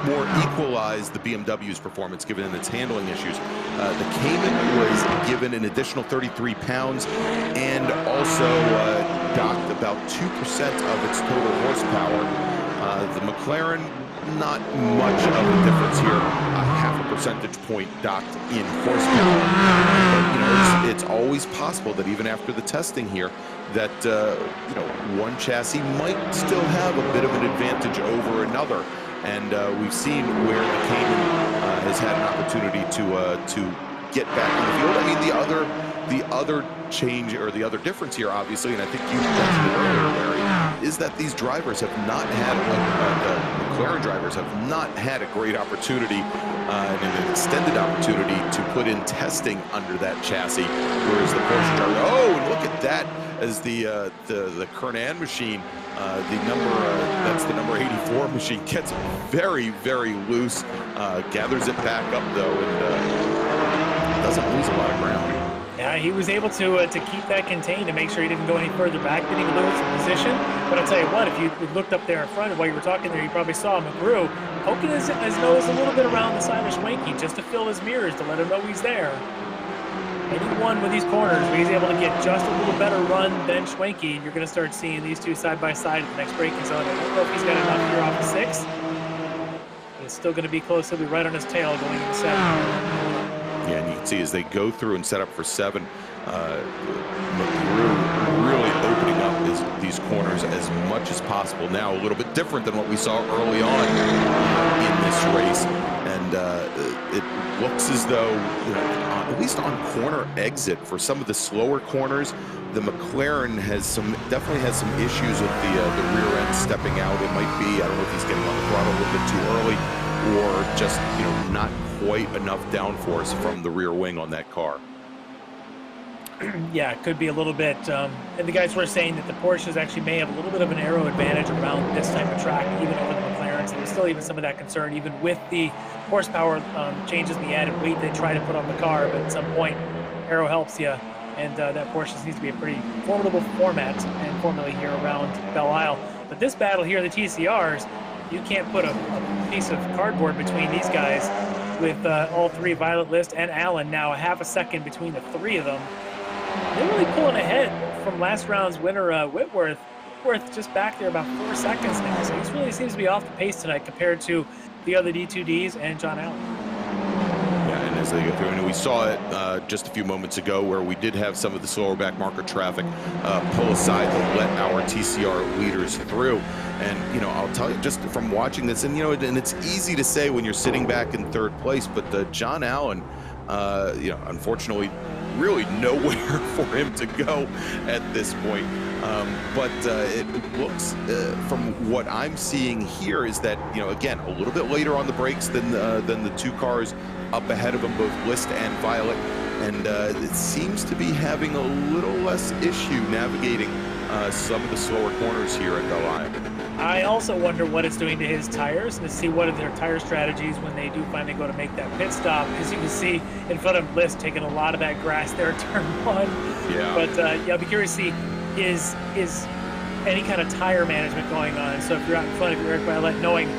more equalize the BMW's performance given its handling issues. The Cayman was given an additional 33 pounds and also docked about 2% of its total horsepower. The McLaren, not much of a difference here, a half a percentage point docked in horsepower. But, you know, it's always possible that even after the testing here, that you know, one chassis might still have a bit of an advantage over another. And we've seen where the Cayman has had an opportunity to get back in the field. I mean, the other change, or the other difference here, obviously, and I think you mentioned it earlier, Larry, is that these drivers have not had, the McLaren drivers have not had a great opportunity and an extended opportunity to put in testing under that chassis, whereas the Porsche driver, oh, and look at that, as the Kernan machine, that's the number 84 machine, gets very, very loose, gathers it back up though, and doesn't lose a lot of ground. Yeah, he was able to keep that contained to make sure he didn't go any further back, didn't even lose some position. But I'll tell you what, if you looked up there in front of while you were talking there, you probably saw McGrew poking his nose a little bit around the side of Schwenke just to fill his mirrors to let him know he's there. Anyone with these corners where he's able to get just a little better run than Schwenke, you're going to start seeing these two side by side at the next braking zone. I don't know if he's got enough here off the 6. But it's still going to be close. He'll be right on his tail going into 7. Yeah, and you can see as they go through and set up for 7, McGrew really opening up these corners as much as possible. Now a little bit different than what we saw early on in this race, and it looks as though, you know, at least on corner exit for some of the slower corners, the McLaren definitely has some issues with the rear end stepping out. It might be, I don't know if he's getting on the throttle a little bit too early, or just, you know, not quite enough downforce from the rear wing on that car. Yeah, it could be a little bit. And the guys were saying that the Porsches actually may have a little bit of an aero advantage around this type of track, even over the McLarens. And there's still even some of that concern, even with the horsepower changes and the added weight they try to put on the car. But at some point, aero helps you. And that Porsche seems to be a pretty formidable format and formula here around Belle Isle. But this battle here, the TCRs, you can't put a piece of cardboard between these guys with all three, Violet, List, and Allen, now a half a second between the three of them. They're really pulling ahead from last round's winner, Whitworth. Whitworth just back there about 4 seconds now, so he really seems to be off the pace tonight compared to the other D2Ds and John Allen. Yeah, and as they go through, and we saw it just a few moments ago where we did have some of the slower back marker traffic pull aside to let our TCR leaders through. And, you know, I'll tell you, just from watching this, and, you know, and it's easy to say when you're sitting back in third place, but John Allen, you know, unfortunately, really nowhere for him to go at this point. But it looks, from what I'm seeing here, is that, you know, again, a little bit later on the brakes than the two cars up ahead of them, both List and Violet, and it seems to be having a little less issue navigating some of the slower corners here at Belle. I also wonder what it's doing to his tires, and to see what are their tire strategies when they do finally go to make that pit stop. As you can see in front of List taking a lot of that grass there at turn 1. Yeah. But yeah, I'll be curious to see is any kind of tire management going on. So if you're out in front of Eric Violet, knowing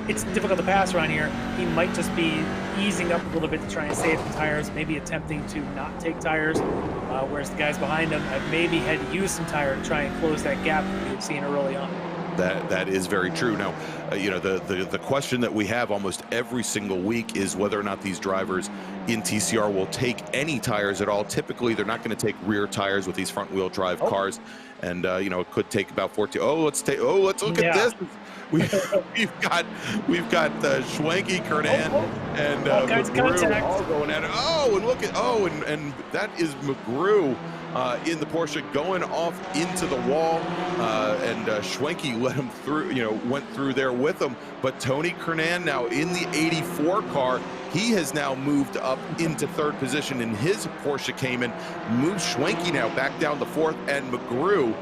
it's difficult to pass around here, he might just be easing up a little bit to try and save the tires, maybe attempting to not take tires, whereas the guys behind him have maybe had to use some tire to try and close that gap that we had seen early on. That is very true. Now, you know, the question that we have almost every single week is whether or not these drivers in TCR will take any tires at all. Typically, they're not going to take rear tires with these front-wheel drive cars, and you know, it could take about 14. Let's look at this. We've got Schwenke, Kernan, and McGrew all going at it. And look at and that is McGrew in the Porsche going off into the wall, and Schwenke let him through. You know, went through there with him. But Tony Kernan now in the 84 car. He has now moved up into 3rd position in his Porsche Cayman. Moves Schwenke now back down to 4th, and McGrew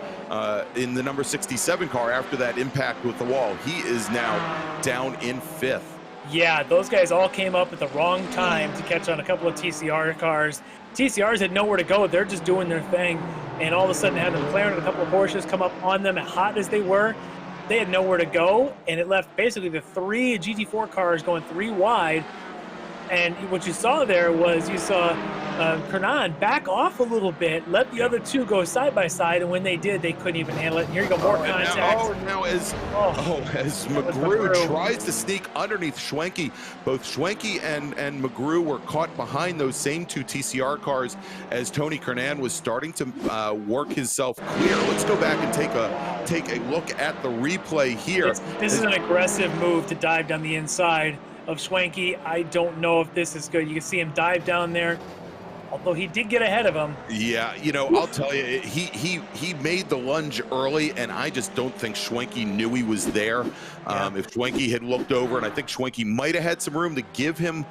in the number 67 car after that impact with the wall. He is now down in 5th. Yeah, those guys all came up at the wrong time to catch on a couple of TCR cars. TCRs had nowhere to go. They're just doing their thing. And all of a sudden had the McLaren and a couple of Porsches come up on them, hot as they were. They had nowhere to go, and it left basically the 3 GT4 cars going 3 wide. And what you saw there was you saw Kernan back off a little bit, let the other 2 go side by side, and when they did, they couldn't even handle it. And here you go, more contact. Now as McGrew tries to sneak underneath Schwenke, both Schwenke and McGrew were caught behind those same 2 TCR cars as Tony Kernan was starting to work himself clear. Let's go back and take a look at the replay here. This is an aggressive move to dive down the inside of Schwenke. I don't know if this is good. You can see him dive down there, although he did get ahead of him. Yeah, you know, I'll tell you, he made the lunge early, and I just don't think Schwenke knew he was there. If Schwenke had looked over, and I think Schwenke might have had some room to give him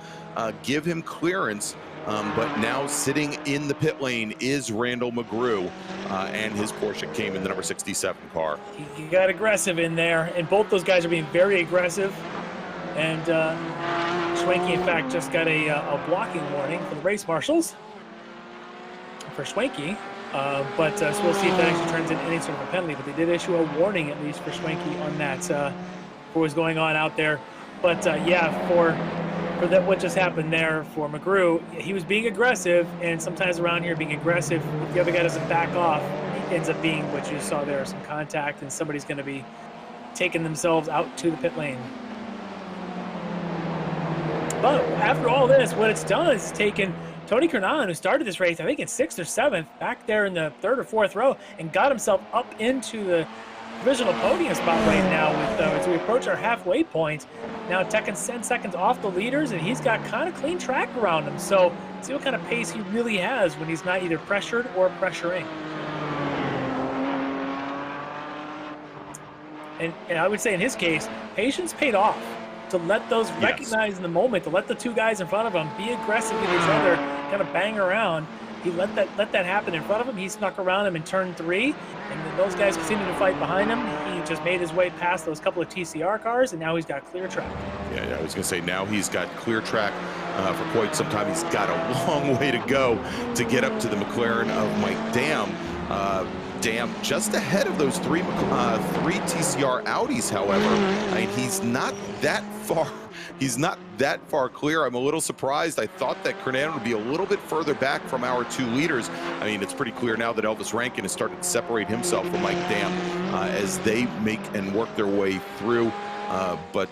clearance, but now sitting in the pit lane is Randall McGrew, and his Porsche came in the number 67 car. He got aggressive in there, and both those guys are being very aggressive. And Schwenke, in fact, just got a blocking warning from the race marshals for Schwenke. So we'll see if that actually turns into any sort of a penalty. But they did issue a warning, at least, for Schwenke on that, for what's going on out there. But yeah, for that, what just happened there for McGrew, he was being aggressive, and sometimes around here, being aggressive, if the other guy doesn't back off, it ends up being what you saw there, some contact, and somebody's going to be taking themselves out to the pit lane. But after all this, what it's done is taken Tony Kernan, who started this race, I think in 6th or 7th, back there in the 3rd or 4th row, and got himself up into the provisional podium spot right now. As we approach our halfway point, now taking 10 seconds off the leaders, and he's got kind of clean track around him. So see what kind of pace he really has when he's not either pressured or pressuring. And I would say in his case, patience paid off. To let those recognize in the moment, to let the 2 guys in front of him be aggressive with each other, kind of bang around. He let that happen in front of him. He snuck around him in turn 3, and then those guys continued to fight behind him. He just made his way past those couple of TCR cars, and now he's got clear track. Yeah, I was going to say, now he's got clear track for quite some time. He's got a long way to go to get up to the McLaren of Mike Dam. Just ahead of those 3 TCR Audis, however. I mean, he's not that far. He's not that far clear. I'm a little surprised. I thought that Kernan would be a little bit further back from our 2 leaders. I mean, it's pretty clear now that Elvis Rankin has started to separate himself from Mike Dam as they make and work their way through. But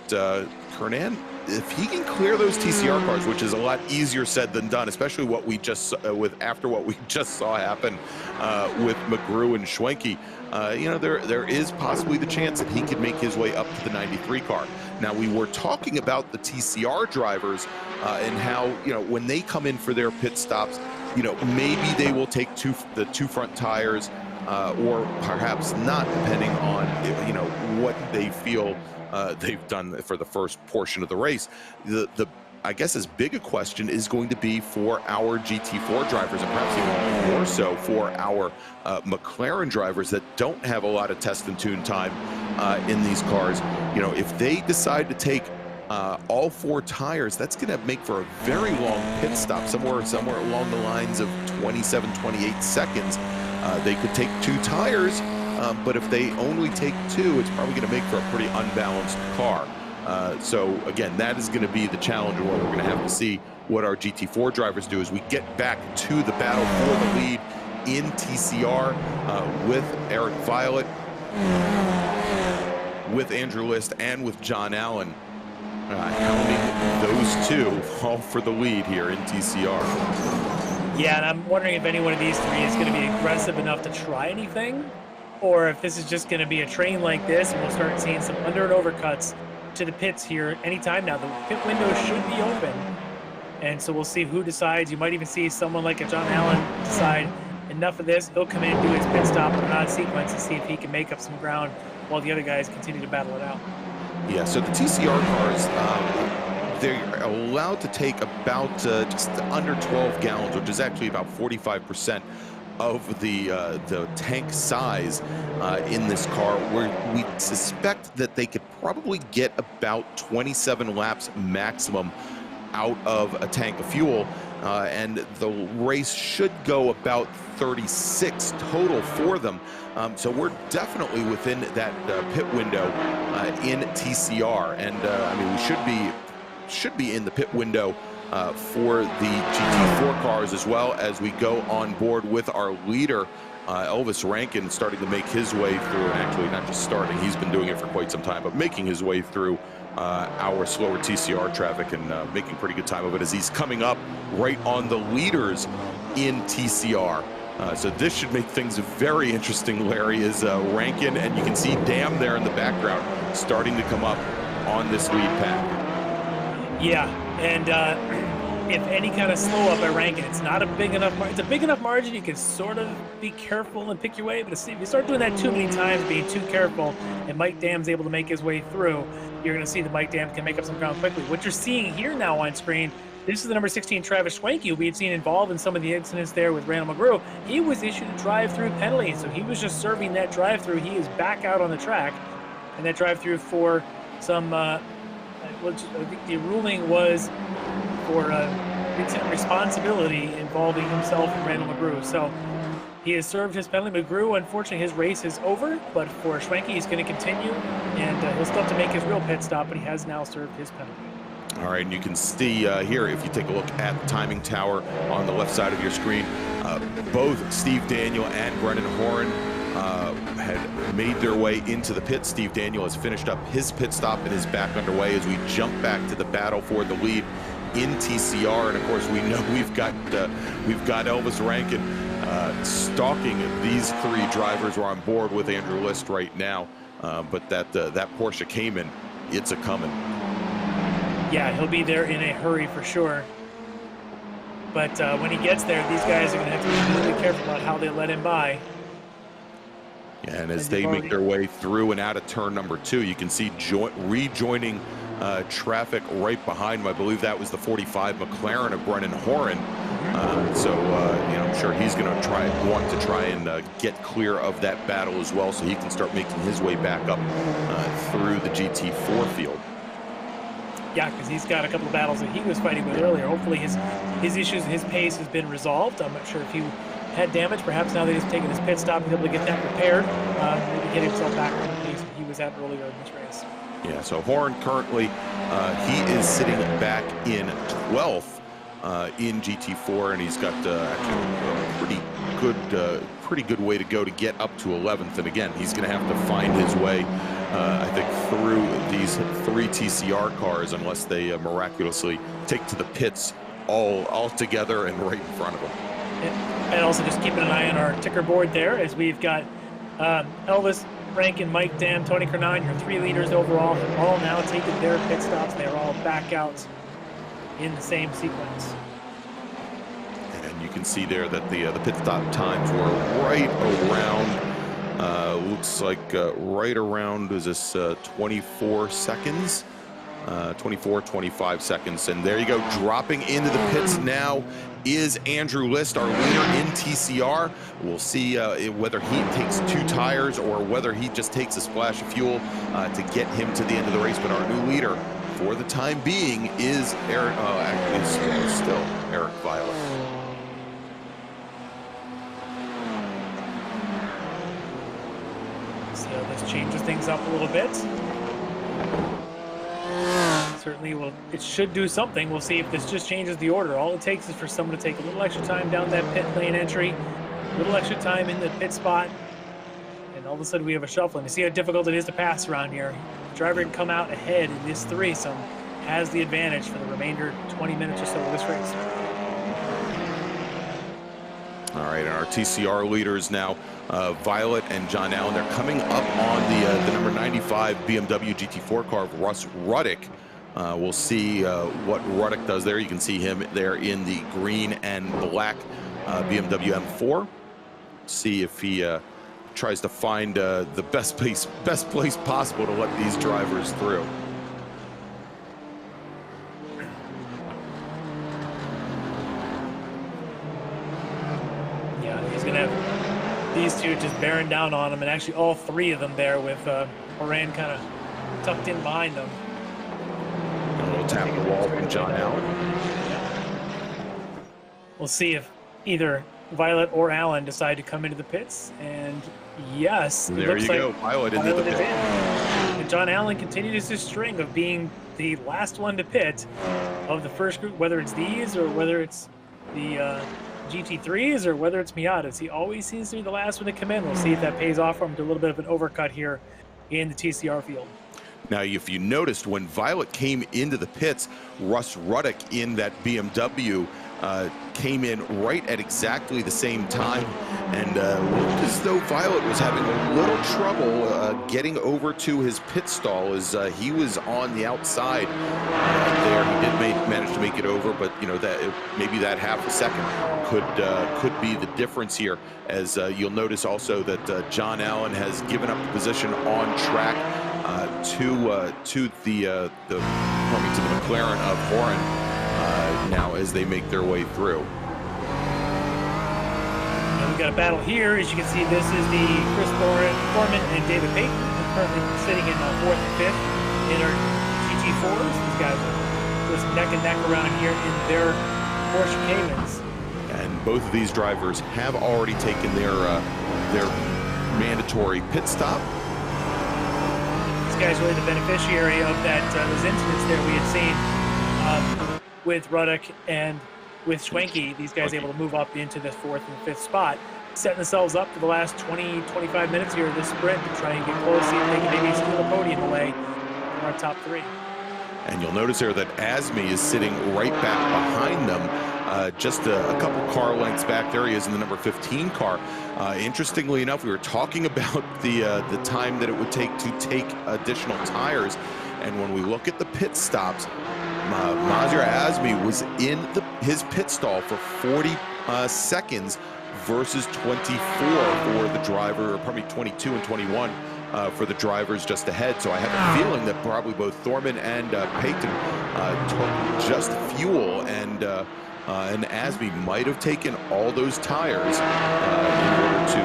Kernan, if he can clear those TCR cars, which is a lot easier said than done, especially what we just after what we just saw happen with McGrew and Schwenke, you know, there is possibly the chance that he could make his way up to the 93 car. Now, we were talking about the TCR drivers and how, you know, when they come in for their pit stops, you know, maybe they will take the 2 front tires or perhaps not, depending on, you know, what they feel they've done for the first portion of the race. I guess as big a question is going to be for our GT4 drivers, and perhaps even more so for our McLaren drivers that don't have a lot of test and tune time in these cars. You know, if they decide to take all 4 tires, that's going to make for a very long pit stop, somewhere along the lines of 27, 28 seconds. They could take 2 tires, but if they only take 2, it's probably going to make for a pretty unbalanced car. So again, that is going to be the challenge, and what we're going to have to see what our GT4 drivers do as we get back to the battle for the lead in TCR with Eric Violet, with Andrew List, and with John Allen. Hounding those 2 all for the lead here in TCR. Yeah, and I'm wondering if any one of these 3 is going to be aggressive enough to try anything, or if this is just going to be a train like this, and we'll start seeing some under and overcuts to the pits here anytime now. The pit window should be open, and so we'll see who decides. You might even see someone like a John Allen decide enough of this. He'll come in, do his pit stop in an odd sequence, and see if he can make up some ground while the other guys continue to battle it out. Yeah, so the TCR cars, they're allowed to take about just under 12 gallons, which is actually about 45% of the tank size in this car, where we suspect that they could probably get about 27 laps maximum out of a tank of fuel, and the race should go about 36 total for them. So we're definitely within that pit window in TCR, and I mean, we should be in the pit window for the GT4 cars, as well as we go on board with our leader, Elvis Rankin, starting to make his way through, and actually not just starting, he's been doing it for quite some time, but making his way through our slower TCR traffic, and making pretty good time of it as he's coming up right on the leaders in TCR. So this should make things very interesting, Larry, is Rankin, and you can see Dam there in the background starting to come up on this lead path. Yeah, and if any kind of slow up by Rankin, it's not a big enough it's a big enough margin. You can sort of be careful and pick your way, but if you start doing that too many times, being too careful, and Mike Dam's able to make his way through, you're going to see that Mike Dam can make up some ground quickly. What you're seeing here now on screen, this is the number 16 Travis Schwenke, who we had seen involved in some of the incidents there with Randall McGrew. He was issued a drive-through penalty, so he was just serving that drive-through. He is back out on the track, and that drive-through for some, I think the ruling was for responsibility involving himself and Randall McGrew. So he has served his penalty. McGrew, unfortunately, his race is over, but for Schwenke, he's going to continue, and he'll still have to make his real pit stop, but he has now served his penalty. All right, and you can see here, if you take a look at the timing tower on the left side of your screen, both Steve Daniel and Brennan Horan had made their way into the pit. Steve Daniel has finished up his pit stop and is back underway as we jump back to the battle for the lead in TCR. And of course, we know we've got Elvis Rankin stalking these 3 drivers. We're on board with Andrew List right now, but that Porsche Cayman, it's a coming. Yeah, he'll be there in a hurry for sure. But when he gets there, these guys are going to have to be really careful about how they let him by. Yeah, and as they make their way through and out of turn number 2, you can see rejoining traffic right behind him. I believe that was the 45 McLaren of Brennan Horan. So you know, I'm sure he's going to want to try and get clear of that battle as well, so he can start making his way back up through the GT4 field. Yeah, because he's got a couple of battles that he was fighting with earlier. Hopefully his issues, his pace has been resolved. I'm not sure if he had damage. Perhaps now that he's taken his pit stop, he's able to get that repaired. Maybe get himself back on the pace that he was at earlier in this race. Yeah, so Horan currently, he is sitting back in 12th in GT4, and he's got actually a pretty good way to go to get up to 11th. And again, he's going to have to find his way, I think, through these 3 TCR cars, unless they miraculously take to the pits all together and right in front of him. And also just keeping an eye on our ticker board there, as we've got Elvis, Rankin, Mike Dam, Tony Kernan, your 3 leaders overall, have all now taken their pit stops. They're all back out in the same sequence. And you can see there that the pit stop times were right around, looks like right around, is this 24 seconds? 24, 25 seconds. And there you go, dropping into the pits now is Andrew List, our leader in TCR. We'll see whether he takes 2 tires or whether he just takes a splash of fuel to get him to the end of the race. But our new leader for the time being is Eric, actually still Eric Violet. See how this changes things up a little bit. Certainly, well, it should do something. We'll see if this just changes the order. All it takes is for someone to take a little extra time down that pit lane entry, a little extra time in the pit spot, and all of a sudden we have a shuffling. You see how difficult it is to pass around here. The driver can come out ahead in this threesome, has the advantage for the remainder 20 minutes or so of this race. All right, and our TCR leaders now, Violet and John Allen, they're coming up on the number 95 BMW GT4 car of Russ Ruddick. We'll see what Ruddick does there. You can see him there in the green and black BMW M4. See if he tries to find the best place possible to let these drivers through. Yeah, he's gonna have these two just bearing down on him, and actually all 3 of them there with Moran kind of tucked in behind them. A little tap of the wall from John Allen. We'll see if either Violet or Allen decide to come into the pits, and yes, there you go, Violet into the pit. And John Allen continues his string of being the last one to pit of the first group, whether it's these or whether it's the GT3s or whether it's Miatas. He always seems to be the last one to come in. We'll see if that pays off for him to a little bit of an overcut here in the TCR field. Now, if you noticed, when Violet came into the pits, Russ Ruddick in that BMW came in right at exactly the same time, and looked as though Violet was having a little trouble getting over to his pit stall as he was on the outside there. He did manage to make it over, but you know that maybe that half a second could be the difference here. As you'll notice also that John Allen has given up the position on track to the McLaren of Horan. Now as they make their way through. And we've got a battle here. As you can see, this is the Chris Thorman and David Payton, currently sitting in 4th and 5th in our GT4s. These guys are just neck and neck around here in their Porsche Caymans. And both of these drivers have already taken their mandatory pit stop. This guy's really the beneficiary of that those incidents there we had seen with Ruddick and with Schwenke. These guys able to move up into the 4th and 5th spot, setting themselves up for the last 20-25 minutes here of this sprint to try and get close, see if they can maybe steal a podium away from our top 3. And you'll notice here that Azmi is sitting right back behind them, just a couple car lengths back. There he is in the number 15 car. Interestingly enough, we were talking about the time that it would take to take additional tires, and when we look at the pit stops, Mazir Azmi was in his pit stall for 40 seconds versus 24 for the driver, or probably 22 and 21 for the drivers just ahead. So I have a feeling that probably both Thorman and Payton took just fuel, and Azmi might have taken all those tires in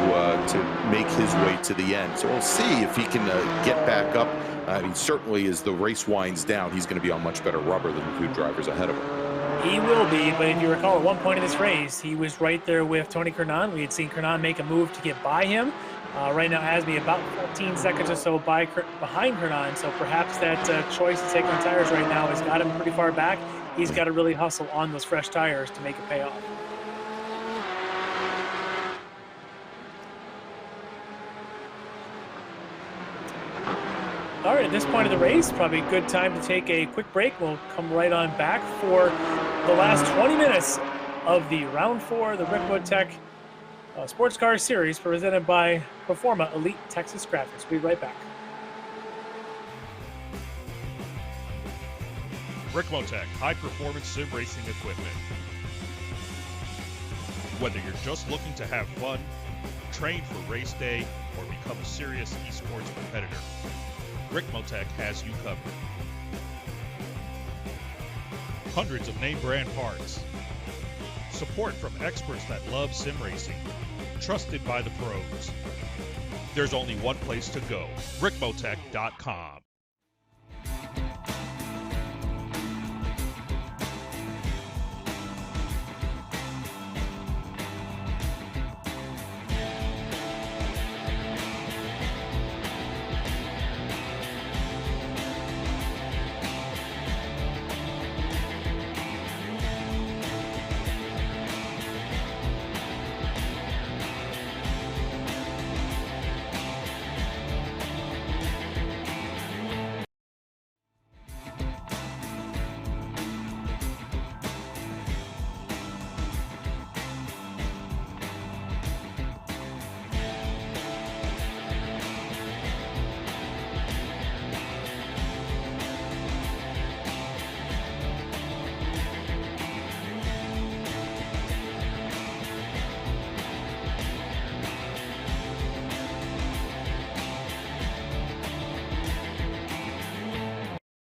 order to make his way to the end. So we'll see if he can get back up. I mean, certainly as the race winds down, he's going to be on much better rubber than the 2 drivers ahead of him. He will be, but if you recall, at one point in this race, he was right there with Tony Kernan. We had seen Kernan make a move to get by him. Right now, Azmi about 14 seconds or so behind Kernan, so perhaps that choice to take on tires right now has got him pretty far back. He's got to really hustle on those fresh tires to make it pay off. All right, at this point of the race, probably a good time to take a quick break. We'll come right on back for the last 20 minutes of the round 4 of the Ricmotech Sports Car Series presented by Performa Elite Texas Graphics. We'll be right back. Ricmotech, high-performance sim racing equipment. Whether you're just looking to have fun, train for race day, or become a serious esports competitor, Ricmotech has you covered. hundreds of name brand parts, support from experts that love sim racing, trusted by the pros. There's only one place to go, Ricmotech.com.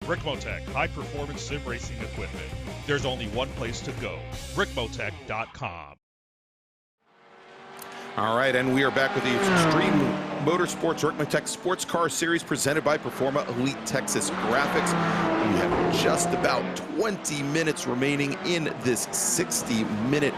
Ricmotech, high-performance sim racing equipment. There's only one place to go, Ricmotech.com. All right, and we are back with the Extreme Motorsports Ricmotech Sports Car Series presented by Performa Elite Texas Graphics. We have just about 20 minutes remaining in this 60-minute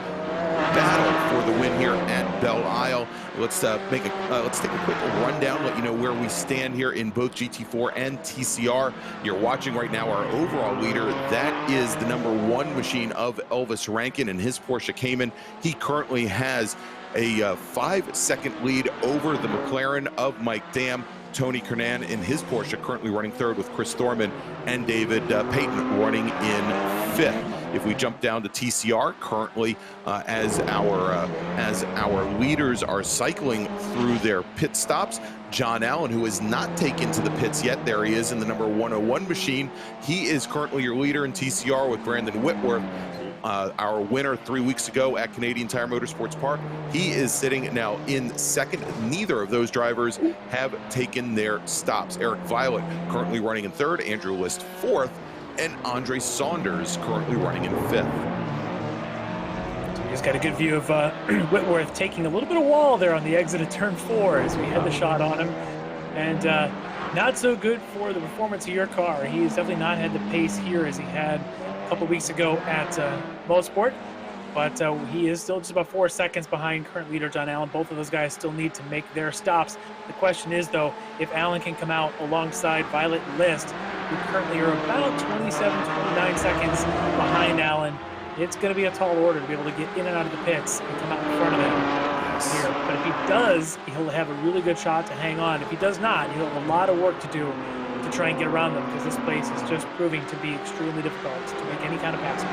battle for the win here at Belle Isle. Let's take a quick rundown, let you know where we stand here in both GT4 and TCR. You're watching right now our overall leader. That is the #1 machine of Elvis Rankin and his Porsche Cayman. He currently has a 5-second lead over the McLaren of Mike Dam. Tony Kernan in his Porsche currently running third, with Chris Thorman and David Payton running in fifth. If we jump down to TCR, currently as our leaders are cycling through their pit stops, John Allen, who is not taken to the pits yet, there he is in the #101 machine. He is currently your leader in TCR with Brandon Whitworth. Our winner 3 weeks ago at Canadian Tire Motorsports Park. He is sitting now in second. Neither of those drivers have taken their stops. Eric Violet currently running in third, Andrew List fourth, and Andre Saunders currently running in fifth. He's got a good view of Whitworth taking a little bit of wall there on the exit of turn 4 as we had the shot on him. And not so good for the performance of your car. He has definitely not had the pace here as he had a couple weeks ago at Mosport, but he is still just about 4 seconds behind current leader John Allen. Both of those guys still need to make their stops. The question is, though, if Allen can come out alongside Violet and List, who currently are about 27, 29 seconds behind Allen, it's going to be a tall order to be able to get in and out of the pits and come out in front of him here. But if he does, he'll have a really good shot to hang on. If he does not, he'll have a lot of work to do to try and get around them, because this place is just proving to be extremely difficult to make any kind of passing.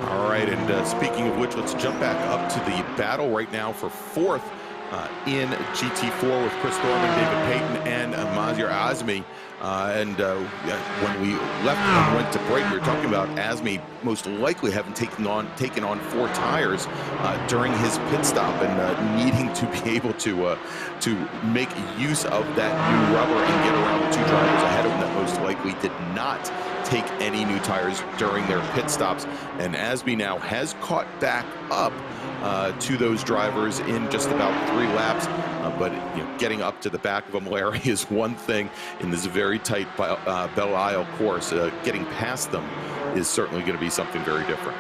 All right, and speaking of which, let's jump back up to the battle right now for fourth in GT4 with Chris Thorman, David Payton, and Mazir Azmi. When we left and went to break, we were talking about Azmi most likely having taken on 4 tires during his pit stop, and needing to be able to make use of that new rubber and get around the 2 drivers ahead of him that most likely did not take any new tires during their pit stops. And Azmi now has caught back up to those drivers in just about 3 laps, but getting up to the back of them, Larry, is one thing in this very tight Belle Isle course. Getting past them is certainly going to be something very different.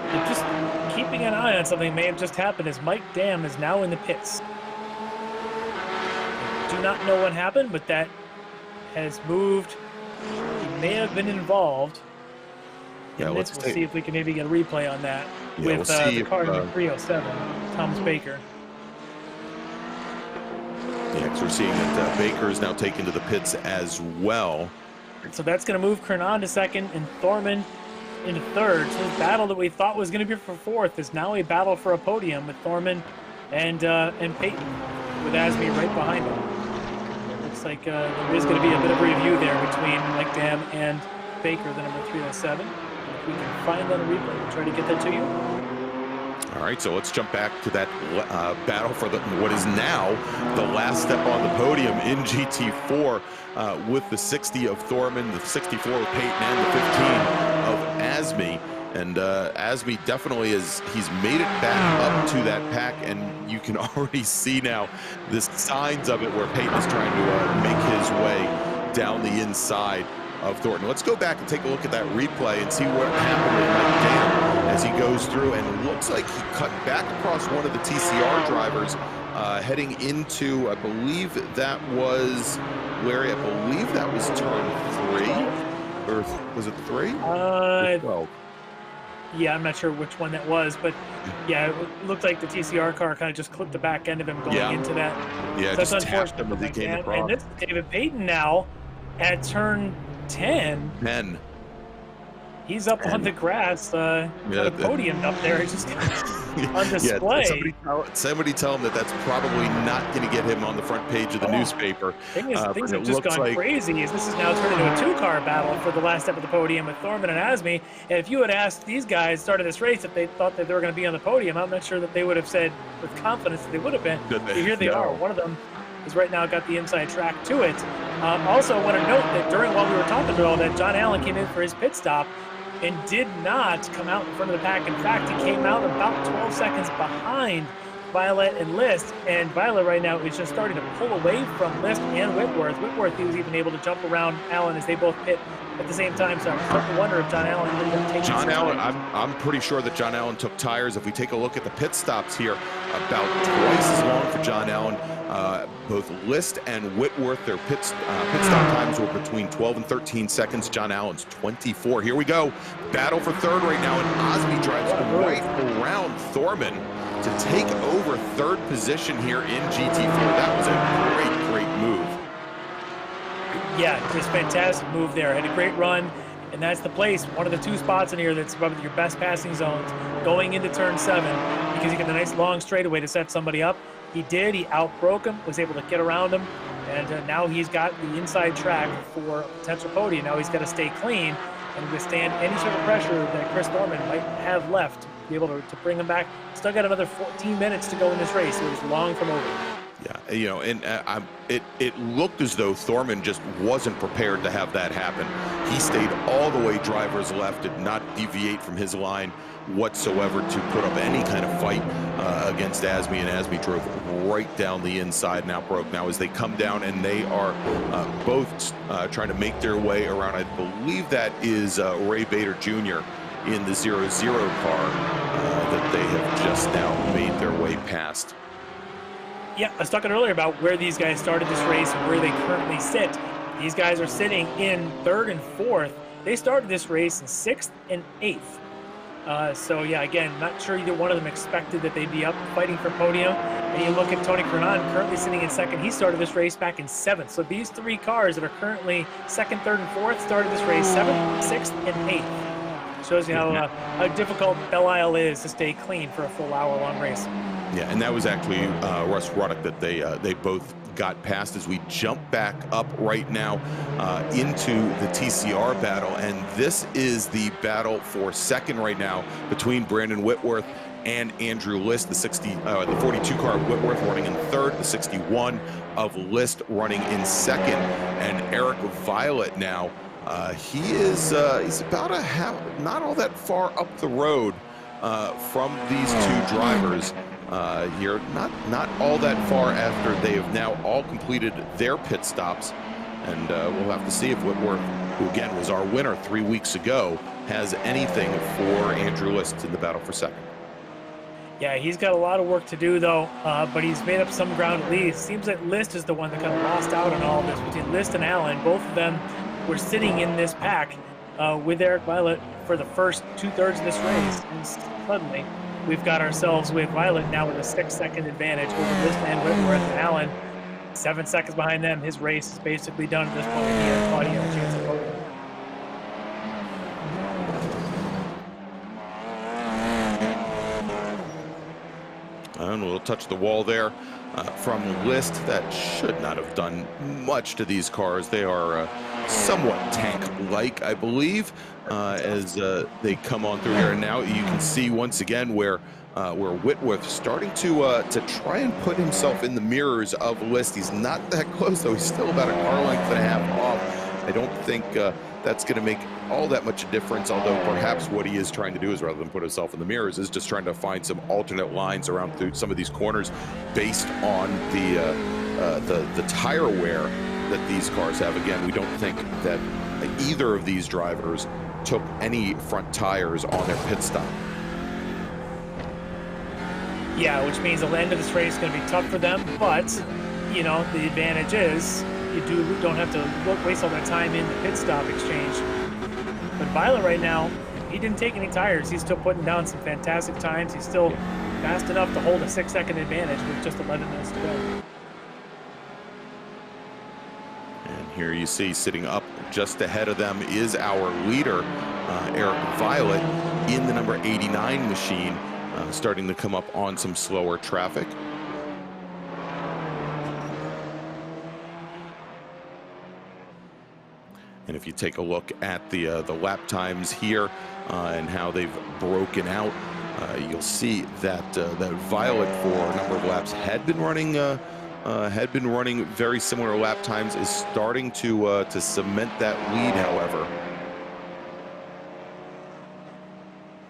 And just keeping an eye on something may have just happened, as Mike Dam is now in the pits. I do not know what happened, but that has moved. He may have been involved. Yeah, we'll see if we can maybe get a replay on that with the car number 307, Thomas Baker. Yeah, because we're seeing that Baker is now taken to the pits as well. So that's going to move Kernan to second and Thorman into third. So this battle that we thought was going to be for fourth is now a battle for a podium with Thorman and Payton, with Azmi right behind him. Looks like there is going to be a bit of a review there between Mike Dam and Baker, the number 307. If we can find that replay, we'll try to get that to you. All right, so let's jump back to that battle for what is now the last step on the podium in GT4 with the 60 of Thorman, the 64 of Peyton, and the 15 of Asmi. And Asmi definitely he's made it back up to that pack, and you can already see now the signs of it where Peyton is trying to make his way down the inside of Thornton. Let's go back and take a look at that replay and see what happened with Mike Dam as he goes through, and it looks like he cut back across one of the TCR drivers heading into, I believe that was, Larry, I believe that was turn 3, or was it 3? 12. Yeah, I'm not sure which one that was, but yeah, it looked like the TCR car kind of just clipped the back end of him going into that. Yeah, so just that's tapped him unfortunate. as he came across. And this is David Payton now at turn 10. 10. He's up on the grass, got a podium up there. He's just on display. Somebody tell him that that's probably not going to get him on the front page of the newspaper. Things have just gone crazy. This is now turned into a two-car battle for the last step of the podium with Thorman and Asmi. And if you had asked these guys started this race if they thought that they were going to be on the podium, I'm not sure that they would have said with confidence that they would have been. But here they are. One of them is right now got the inside track to it. Also, I want to note that while we were talking about all that, John Allen came in for his pit stop and did not come out in front of the pack. In fact, he came out about 12 seconds behind Violet and List, and Violet right now is just starting to pull away from List and Whitworth. Whitworth, he was even able to jump around Allen as they both pit at the same time, so I'm starting to wonder if John Allen ended up taking John Allen, I'm pretty sure that John Allen took tires. If we take a look at the pit stops here, about twice as long for John Allen. Both List and Whitworth, their pit stop times were between 12 and 13 seconds. John Allen's 24. Here we go. Battle for third right now, and Osmi drives right around Thorman to take over third position here in GT4. That was a great move. Yeah, just fantastic move there. Had a great run, and that's the place. One of the two spots in here that's probably your best passing zones going into turn 7 because you get a nice long straightaway to set somebody up. He did. He outbroke him, was able to get around him, and now he's got the inside track for a potential podium. Now he's got to stay clean and withstand any sort of pressure that Chris Thorman might have left to be able to bring him back. Still got another 14 minutes to go in this race. It was long from over. Yeah, you know, and it looked as though Thorman just wasn't prepared to have that happen. He stayed all the way driver's left, did not deviate from his line whatsoever to put up any kind of fight against Asmi, and Asmi drove right down the inside and outbroke. Now as they come down, and they are both trying to make their way around, I believe that is Ray Bader Jr. in the 0-0 car that they have just now made their way past. Yeah, I was talking earlier about where these guys started this race and where they currently sit. These guys are sitting in 3rd and 4th. They started this race in 6th and 8th. So yeah, again, not sure either one of them expected that they'd be up fighting for podium. And you look at Tony Cronin, currently sitting in 2nd. He started this race back in 7th. So these 3 cars that are currently 2nd, 3rd, and 4th started this race 7th, 6th, and 8th. Shows you how difficult Belle Isle is to stay clean for a full hour-long race. Yeah, and that was actually Russ Ruddock that they both got past as we jump back up right now into the TCR battle. And this is the battle for 2nd right now between Brandon Whitworth and Andrew List. The 42 car of Whitworth running in 3rd, the 61 of List running in 2nd. And Eric Violet now, he's about not all that far up the road from these two drivers. Here, not all that far after they have now all completed their pit stops, and we'll have to see if Whitworth, who again was our winner 3 weeks ago, has anything for Andrew List in the battle for 2nd. Yeah, he's got a lot of work to do though, but he's made up some ground at least. Seems like List is the one that kind of lost out on all of this between List and Allen. Both of them were sitting in this pack with Eric Violet for the first 2/3 of this race, and suddenly we've got ourselves with Violet now with a 6-second advantage over List and Whitworth. And Allen, 7 seconds behind them. His race is basically done at this point. He has Claudia a chance at podium. And we'll touch the wall there from List. That should not have done much to these cars. They are somewhat tank-like, I believe, as they come on through here. And now you can see once again where where Whitworth starting to try and put himself in the mirrors of List. He's not that close, though. He's still about a car length and a half off. I don't think that's going to make all that much difference, although perhaps what he is trying to do is, rather than put himself in the mirrors, is just trying to find some alternate lines around through some of these corners based on the tire wear that these cars have. Again, we don't think that either of these drivers took any front tires on their pit stop. Yeah, which means the end of this race is going to be tough for them, but, you know, the advantage is you don't have to waste all that time in the pit stop exchange. But Violet right now, he didn't take any tires. He's still putting down some fantastic times. He's still fast enough to hold a 6-second advantage with just 11 minutes to go. And here you see, sitting up just ahead of them is our leader, Eric Violet, in the number 89 machine, starting to come up on some slower traffic. And if you take a look at the lap times here and how they've broken out, you'll see that that Violet, for a number of laps, had been running very similar lap times, is starting to cement that lead, however.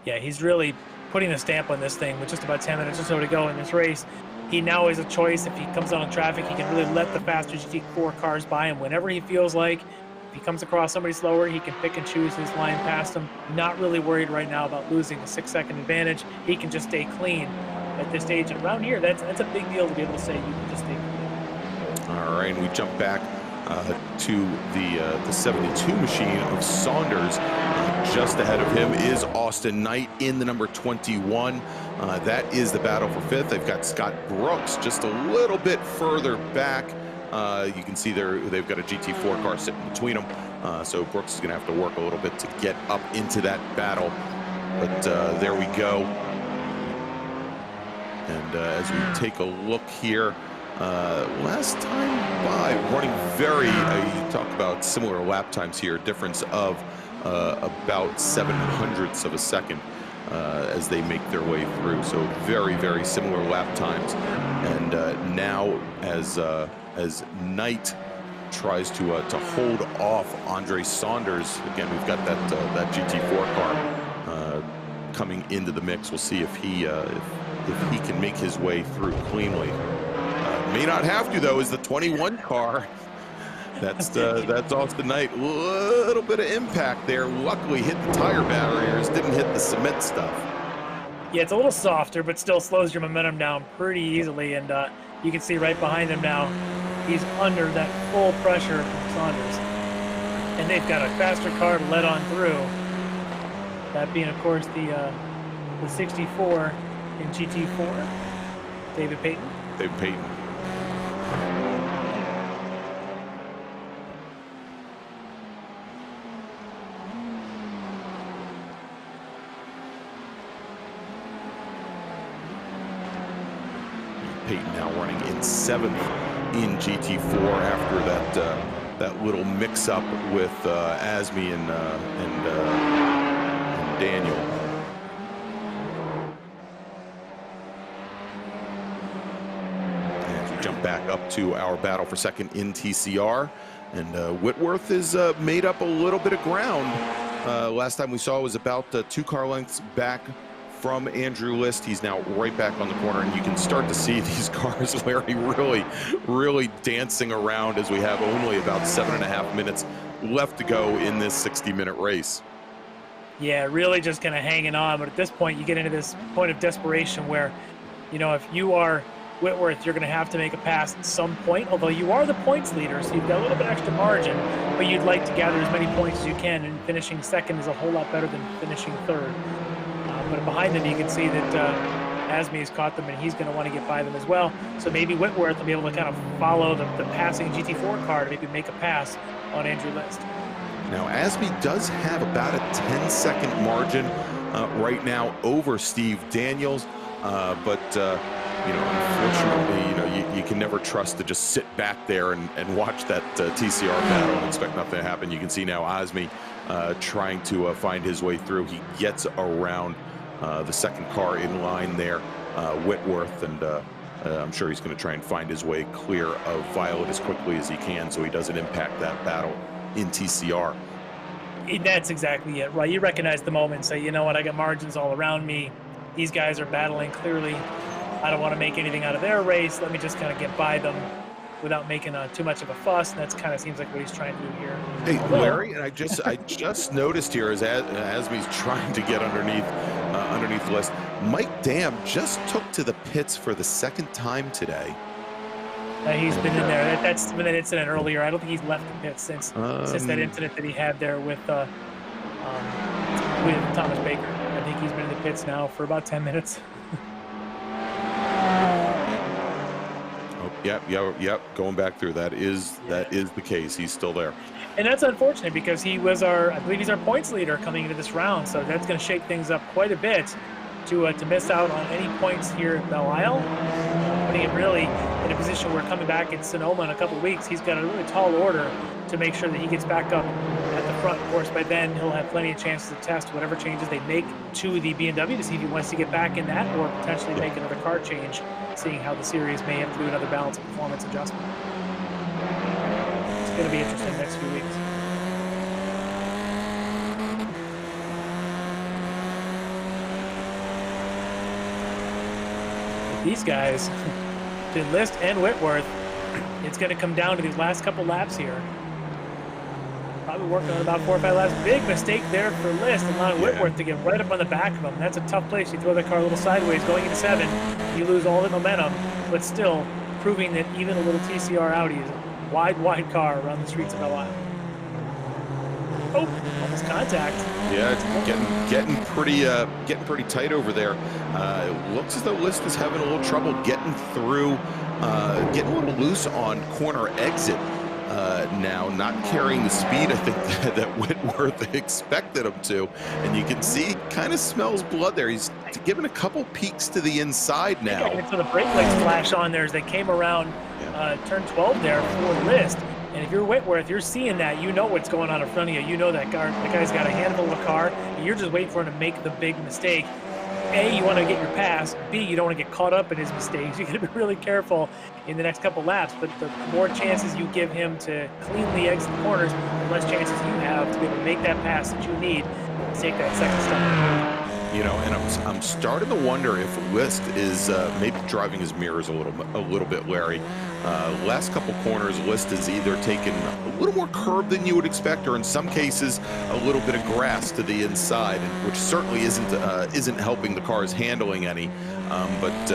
Yeah, he's really putting a stamp on this thing with just about 10 minutes or so to go in this race. He now has a choice. If he comes out on traffic, he can really let the faster GT4 cars by him whenever he feels like. If he comes across somebody slower, he can pick and choose his line past him. Not really worried right now about losing a 6-second advantage. He can just stay clean at this stage. And around here, that's a big deal to be able to say you can just stay clean. All right, and we jump back to the 72 machine of Saunders. Just ahead of him is Austin Knight in the number 21. That is the battle for 5th. They've got Scott Brooks just a little bit further back. You can see they've got a GT4 car sitting between them. So Brooks is going to have to work a little bit to get up into that battle. But there we go. And as we take a look here, last time by, running very, you talk about similar lap times here, difference of about 7/100ths of a second as they make their way through. So very, very similar lap times. And now as Knight tries to hold off Andre Saunders, again, we've got that GT4 car coming into the mix. We'll see if he can make his way through cleanly. May not have to, though, is the 21 car. That's Austin Knight. A little bit of impact there. Luckily hit the tire barriers, didn't hit the cement stuff. Yeah, it's a little softer, but still slows your momentum down pretty easily. And you can see right behind him now, he's under that full pressure from Saunders. And they've got a faster car to let on through. That being, of course, the 64 in GT4, David Payton. David Payton. Payton now running in 7th in GT4 after that little mix-up with Asmi and Daniel. As we jump back up to our battle for 2nd in TCR, and Whitworth is made up a little bit of ground. Last time we saw was about 2 car lengths back from Andrew List. He's now right back on the corner, and you can start to see these cars, Larry, really dancing around as we have only about 7.5 minutes left to go in this 60-minute race. Yeah, really just kind of hanging on. But at this point, you get into this point of desperation where, you know, if you are Whitworth, you're going to have to make a pass at some point, although you are the points leader, so you've got a little bit extra margin, but you'd like to gather as many points as you can, and finishing 2nd is a whole lot better than finishing 3rd. But behind them, you can see that Asmi has caught them, and he's going to want to get by them as well. So maybe Whitworth will be able to kind of follow the passing GT4 car to maybe make a pass on Andrew List. Now, Asmi does have about a 10-second margin right now over Steve Daniels, but you know, unfortunately, you know, you can never trust to just sit back there and watch that TCR battle and expect nothing to happen. You can see now Asmi trying to find his way through. He gets around the second car in line there, Whitworth, and I'm sure he's going to try and find his way clear of Violet as quickly as he can so he doesn't impact that battle in TCR. That's exactly it, right? You recognize the moment and say, you know what, I got margins all around me. These guys are battling clearly. I don't want to make anything out of their race. Let me just kind of get by them without making too much of a fuss. And that's kind of seems like what he's trying to do here. Hey, Larry, and I just noticed here as Asby's trying to get underneath the list, Mike Dam just took to the pits for the second time today. He's been in there. That's been an incident earlier. I don't think he's left the pits since that incident that he had there with Thomas Baker. I think he's been in the pits now for about 10 minutes. Yep. Going back through that is the case. He's still there, and that's unfortunate because he was I believe he's our points leader coming into this round. So that's going to shake things up quite a bit to miss out on any points here at Belle Isle, putting him really in a position where coming back in Sonoma in a couple of weeks, he's got a really tall order to make sure that he gets back up at the front. Of course, by then he'll have plenty of chances to test whatever changes they make to the BMW to see if he wants to get back in that or potentially make another car change, seeing how the series may have to do another balance of performance adjustment. It's going to be interesting the next few weeks. These guys, to List and Whitworth, it's going to come down to these last couple laps here. Probably working on about 4 or 5 laps. Big mistake there for List, allowing Whitworth to get right up on the back of him. That's a tough place. You throw the car a little sideways going into 7, you lose all the momentum, but still proving that even a little TCR Audi is a wide car around the streets of Belle Isle. Oh, almost contact. Yeah, it's getting pretty tight over there. It looks as though List is having a little trouble getting through, getting a little loose on corner exit now, not carrying the speed I think that Whitworth expected him to. And you can see, kind of smells blood there. He's giving a couple peeks to the inside now. So the brake lights flash on there as they came around turn 12 there for List. And if you're Whitworth, you're seeing that, you know what's going on in front of you. You know that guy's got a handful of a car, and you're just waiting for him to make the big mistake. A, you want to get your pass. B, you don't want to get caught up in his mistakes. You got to be really careful in the next couple laps. But the more chances you give him to cleanly exit the corners, the less chances you have to be able to make that pass that you need to take that second step. You know, and I'm starting to wonder if List is maybe driving his mirrors a little bit, Larry. Last couple corners, List has either taken a little more curb than you would expect, or in some cases, a little bit of grass to the inside, which certainly isn't helping the car's handling any. But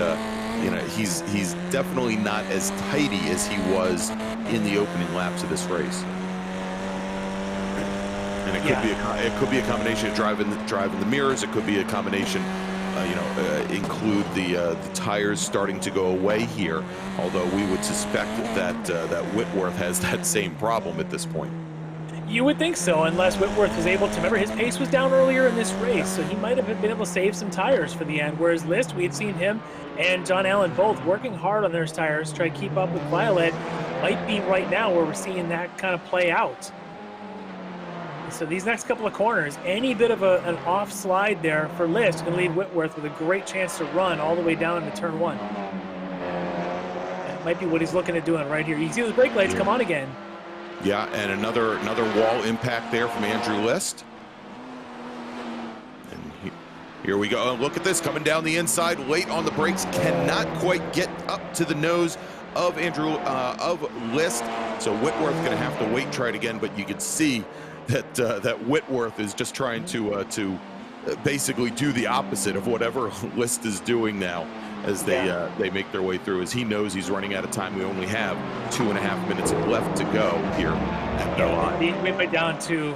you know, he's definitely not as tidy as he was in the opening laps of this race. And it could be a combination of driving the mirrors. It could be a combination, include the tires starting to go away here. Although we would suspect that Whitworth has that same problem at this point. You would think so, unless Whitworth was able to. Remember, his pace was down earlier in this race, so he might have been able to save some tires for the end. Whereas List, we had seen him and John Allen both working hard on their tires to try to keep up with Violet. Might be right now where we're seeing that kind of play out. So these next couple of corners, any bit of an off slide there for List can leave Whitworth with a great chance to run all the way down into turn 1. That might be what he's looking at doing right here. You can see those brake lights come on again. Yeah, and another wall impact there from Andrew List. And here we go. Oh, look at this, coming down the inside, late on the brakes, cannot quite get up to the nose of List. So Whitworth going to have to wait, try it again, but you can see that Whitworth is just trying to basically do the opposite of whatever List is doing now as they make their way through, as he knows he's running out of time. We only have 2.5 minutes left to go here at Belle Isle. We went down to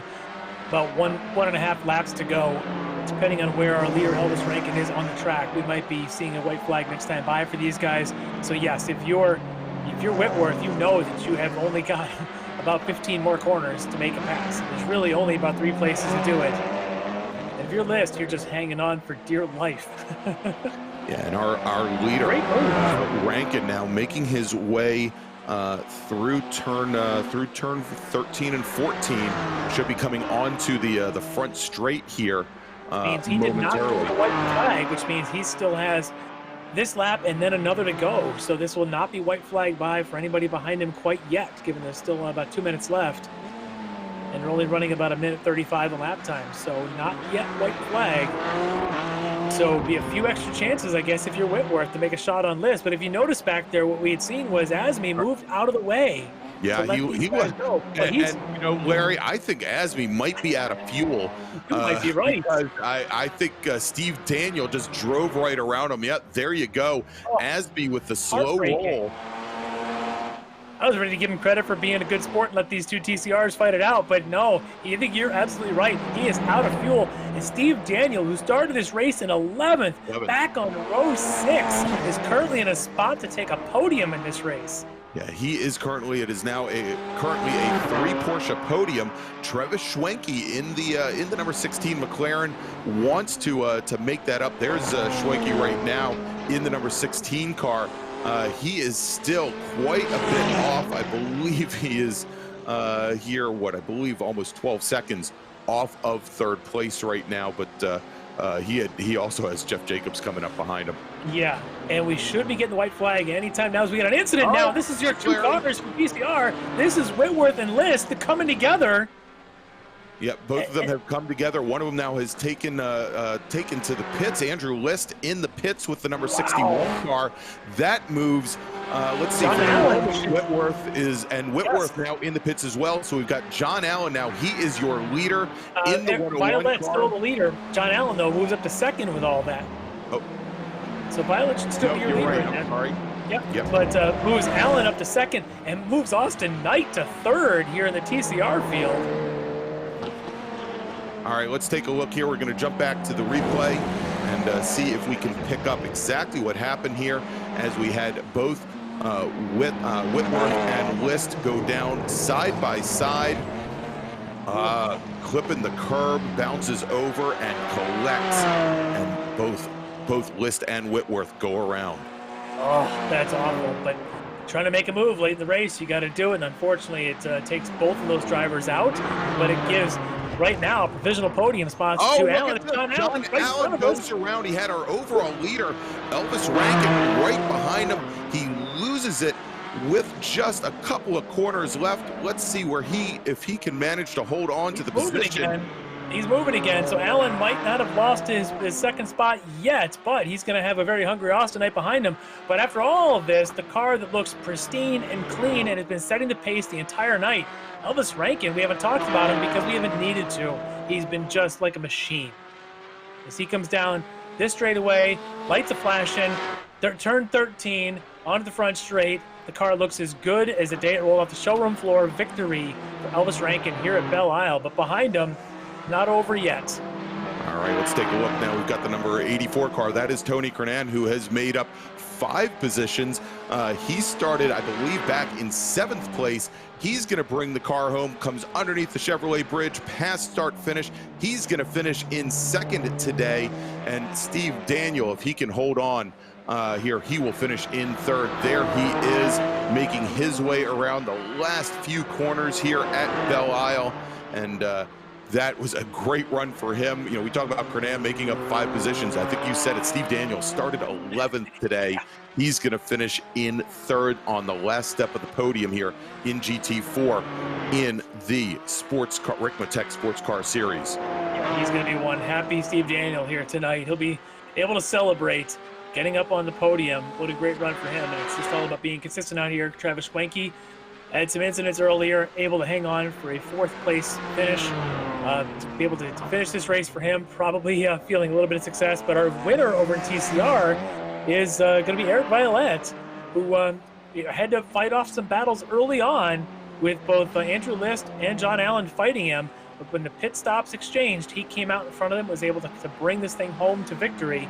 about one and a half laps to go. Depending on where our leader Elvis Rankin is on the track, we might be seeing a white flag next time by for these guys. So yes, if you're Whitworth, you know that you have only got about 15 more corners to make a pass. There's really only about 3 places to do it. And if you're List, you're just hanging on for dear life. Yeah, and our leader, Rankin, now making his way through turn 13 and 14, should be coming onto the front straight here means he did not get the white flag, which means he still has this lap and then another to go. So this will not be white flag by for anybody behind him quite yet, given there's still about 2 minutes left. And they're only running about 1:35 a lap time. So not yet white flag. So it'll be a few extra chances, I guess, if you're Whitworth to make a shot on List. But if you notice back there, what we had seen was Asmi moved out of the way. Yeah, he was. And, you know, Larry, I think Asmi might be out of fuel. You might be right. Because I think Steve Daniel just drove right around him. Yep, there you go. Oh, Asmi with the slow roll. I was ready to give him credit for being a good sport and let these two TCRs fight it out, but no, I think you're absolutely right. He is out of fuel. And Steve Daniel, who started this race in 11th, back on row 6, is currently in a spot to take a podium in this race. Yeah, he is currently. It is now currently a 3 Porsche podium. Travis Schwenke in the number 16 McLaren wants to make that up. There's Schwenke right now in the number 16 car. He is still quite a bit off. I believe he is here, I believe almost 12 seconds off of 3rd place right now, but he also has Jeff Jacobs coming up behind him. Yeah, and we should be getting the white flag anytime now as we get an incident. Now, this is your 2 cars from PCR. This is Whitworth and List coming together. Yeah, both of them have come together. One of them now has taken to the pits. Andrew List in the pits with the number 61 car. That moves. Let's see. Whitworth now in the pits as well. So we've got John Allen now. He is your leader in the 101 Violet's car. still the leader. John Allen, though, moves up to 2nd with all that. Oh. So Violet should still be your leader. Right. I'm sorry. Yep. But moves Allen up to 2nd and moves Austin Knight to 3rd here in the TCR field. All right, let's take a look here. We're going to jump back to the replay and see if we can pick up exactly what happened here as we had both Whitworth and List go down side by side. Clipping the curb, bounces over and collects, and both List and Whitworth go around. Oh, that's awful, but trying to make a move late in the race, you got to do it, and unfortunately it takes both of those drivers out, but it gives right now provisional podium spots to Allen. John Allen goes around. He had our overall leader, Elvis Rankin, right behind him. He loses it with just a couple of corners left. Let's see if he can manage to hold on to the position. He's moving again, so Allen might not have lost his 2nd spot yet, but he's going to have a very hungry Austin Knight behind him. But after all of this, the car that looks pristine and clean and has been setting the pace the entire night, Elvis Rankin, we haven't talked about him because we haven't needed to. He's been just like a machine. As he comes down this straightaway, lights are flashing, turn 13, onto the front straight. The car looks as good as the day it rolled off the showroom floor. Victory for Elvis Rankin here at Belle Isle, but behind him, not over yet. All right, let's take a look now. We've got the number 84 car. That is Tony Kernan, who has made up 5 positions. He started, I believe, back in 7th place. He's going to bring the car home, comes underneath the Chevrolet bridge, past start finish. He's going to finish in 2nd today. And Steve Daniel, if he can hold on here, he will finish in 3rd. There he is, making his way around the last few corners here at Belle Isle. And that was a great run for him. You know, we talk about Kernan making up 5 positions. I think you said it. Steve Daniel started 11th today. He's going to finish in 3rd on the last step of the podium here in GT4 in the Ricmotech Sports Car Series. Yeah, he's going to be one happy Steve Daniel here tonight. He'll be able to celebrate getting up on the podium. What a great run for him. And it's just all about being consistent out here. Travis Schwenke had some incidents earlier, able to hang on for a 4th place finish. To be able to finish this race for him, probably feeling a little bit of success. But our winner over in TCR is going to be Eric Violet, who had to fight off some battles early on with both Andrew List and John Allen fighting him. But when the pit stops exchanged, he came out in front of them, was able to bring this thing home to victory.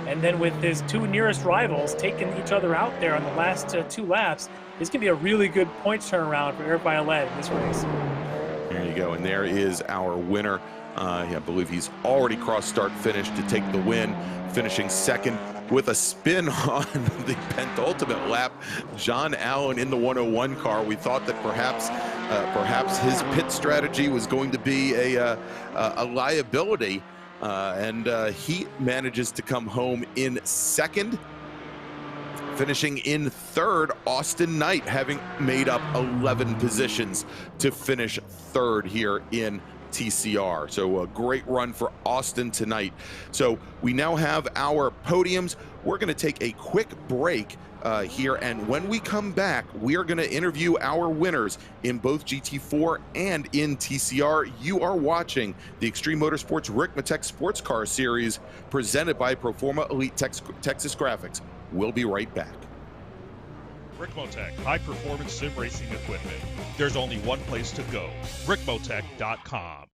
And then with his 2 nearest rivals taking each other out there on the last 2 laps, this can be a really good points turnaround for Eric Violet in this race. There you go, and there is our winner. I believe he's already crossed start finish to take the win, finishing 2nd with a spin on the penultimate lap. John Allen in the 101 car. We thought that perhaps his pit strategy was going to be a liability. and he manages to come home in second. Finishing in third, Austin Knight, having made up 11 positions to finish third here in TCR. So a great run for Austin tonight. So we now have our podiums. We're going to take a quick break here, and when we come back, we are going to interview our winners in both GT4 and in TCR. You are watching the Extreme Motorsports Ricmotech Sports Car Series presented by Proforma Elite Texas Graphics. We'll be right back. Ricmotech, high-performance sim racing equipment. There's only one place to go, ricmotech.com.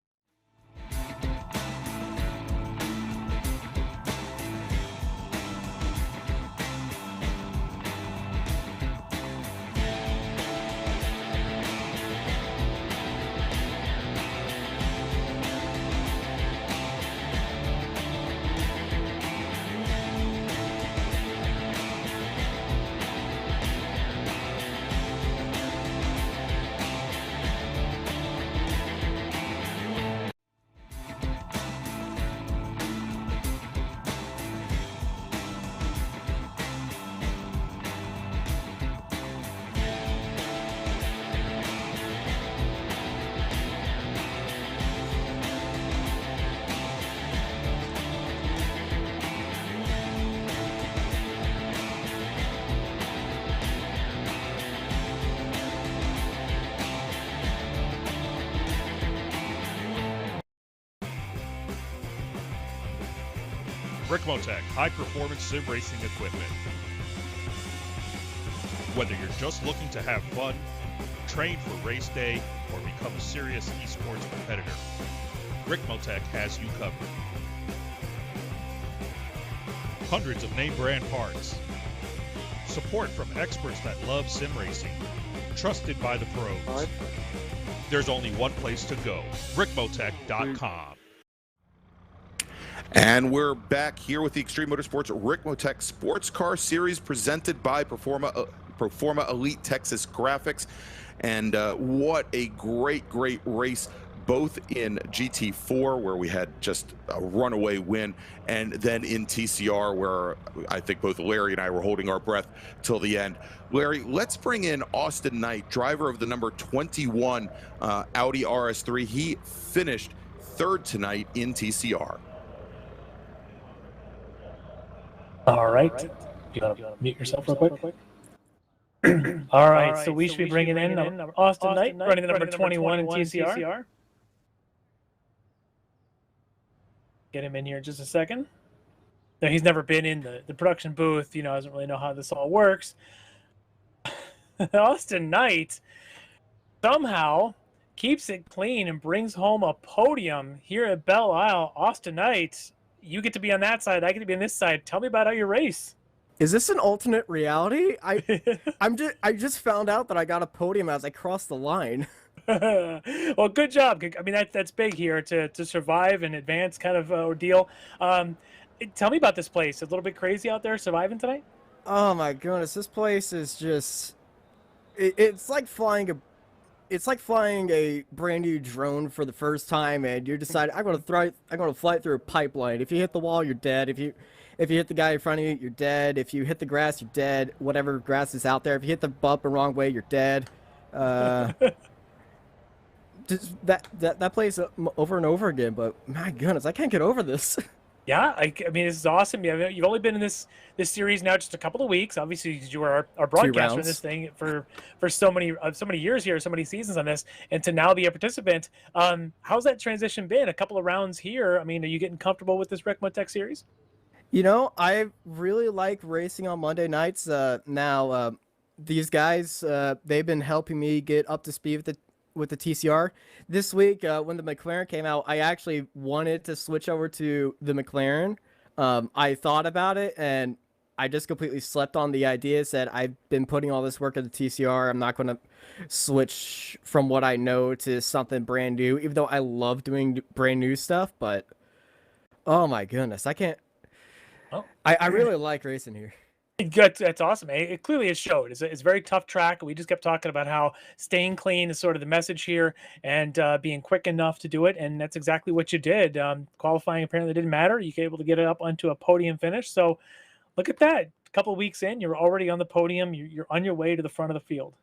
Ricmotech, high-performance sim racing equipment. Whether you're just looking to have fun, train for race day, or become a serious esports competitor, Ricmotech has you covered. Hundreds of name-brand parts. Support from experts that love sim racing. Trusted by the pros. There's only one place to go, ricmotech.com. And we're back here with the Extreme Motorsports Ricmotech Sports Car Series presented by Proforma Elite Texas Graphics. And what a great race, both in GT4, where we had just a runaway win, and then in TCR, where I think both Larry and I were holding our breath till the end. Larry, let's bring in Austin Knight, driver of the number 21 Audi RS3. He finished third tonight in TCR. All right. You want to mute yourself real quick? All right. So we should be bringing in Austin Knight, running the number 21 in TCR. Get him in here in just a second. Now, he's never been in the production booth, doesn't really know how this all works. Austin Knight somehow keeps it clean and brings home a podium here at Belle Isle. Austin Knight, you get to be on that side. I get to be on this side. Tell me about how you race. Is this an alternate reality? I just found out that I got a podium as I crossed the line. Well, good job. I mean, that's big here to survive and advance kind of ordeal. Tell me about this place. A little bit crazy out there surviving tonight? Oh my goodness, this place is just it's like flying a brand new drone for the first time, and you decide I'm going to fly through a pipeline. If you hit the wall, you're dead. If you hit the guy in front of you, you're dead. If you hit the grass, you're dead. Whatever grass is out there. If you hit the bump the wrong way, you're dead. Just that plays over and over again, but my goodness, I can't get over this. Yeah, I mean, this is awesome. You've only been in this series now just a couple of weeks. Obviously, you were our broadcaster in this thing for so many years here, so many seasons on this, and to now be a participant. How's that transition been? A couple of rounds here. I mean, are you getting comfortable with this Ricmotech series? I really like racing on Monday nights. Now, these guys, they've been helping me get up to speed with the TCR. This week, when the McLaren came out, I actually wanted to switch over to the McLaren. I thought about it, and I just completely slept on the idea. Said, I've been putting all this work at the TCR. I'm not going to switch from what I know to something brand new, even though I love doing brand new stuff. But, oh my goodness, I can't... I really like racing here. That's awesome. It clearly has showed. It's a very tough track. We just kept talking about how staying clean is sort of the message here, and being quick enough to do it. And that's exactly what you did. Qualifying apparently didn't matter. You were able to get it up onto a podium finish. So look at that. A couple of weeks in, you're already on the podium. You're on your way to the front of the field.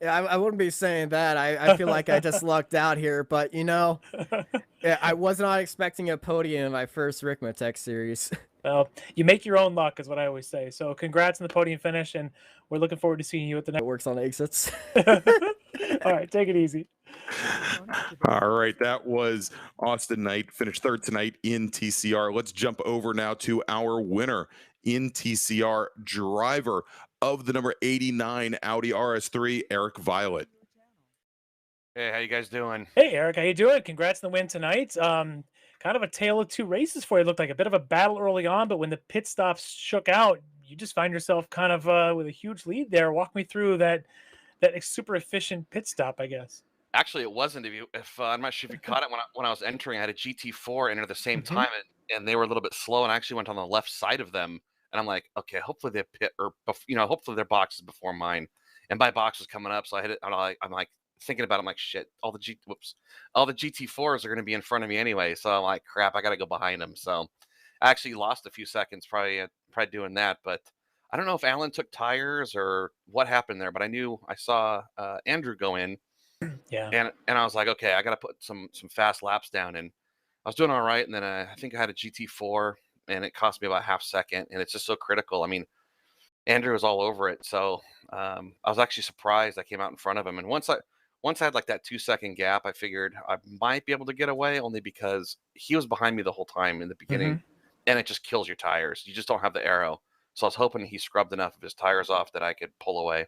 Yeah, I wouldn't be saying that. I feel like I just lucked out here, but yeah, I was not expecting a podium in my first Ricmotech series. Well, you make your own luck, is what I always say. So congrats on the podium finish, and we're looking forward to seeing you at the It next. works on exits. All right, take it easy. All right, that was Austin Knight, finished third tonight in TCR. Let's jump over now to our winner in TCR, driver of the number 89 Audi RS3, Eric Violet. Hey, how you guys doing? Hey, Eric, how you doing? Congrats on the win tonight. Kind of a tale of two races for you. It looked like a bit of a battle early on, but when the pit stops shook out, you just find yourself kind of with a huge lead there. Walk me through that super efficient pit stop, I guess. Actually, it wasn't. If I'm not sure if you caught it when I was entering, I had a GT4 enter the same time, and they were a little bit slow, and I actually went on the left side of them, and I'm like, okay, hopefully they pit or hopefully their box is before mine, and my box was coming up, so I hit it. I'm like thinking about it, I'm like, shit, all the GT4s are going to be in front of me anyway, so I'm like, crap, I got to go behind them. So I actually lost a few seconds probably doing that, but I don't know if Alan took tires or what happened there, but I saw Andrew go in. Yeah. And I was like, okay, I got to put some fast laps down, and I was doing all right. And then I think I had a GT4, and it cost me about half second, and it's just so critical. I mean, Andrew was all over it, so I was actually surprised I came out in front of him. And once I had like that 2-second gap, I figured I might be able to get away, only because he was behind me the whole time in the beginning, and it just kills your tires. You just don't have the aero. So I was hoping he scrubbed enough of his tires off that I could pull away.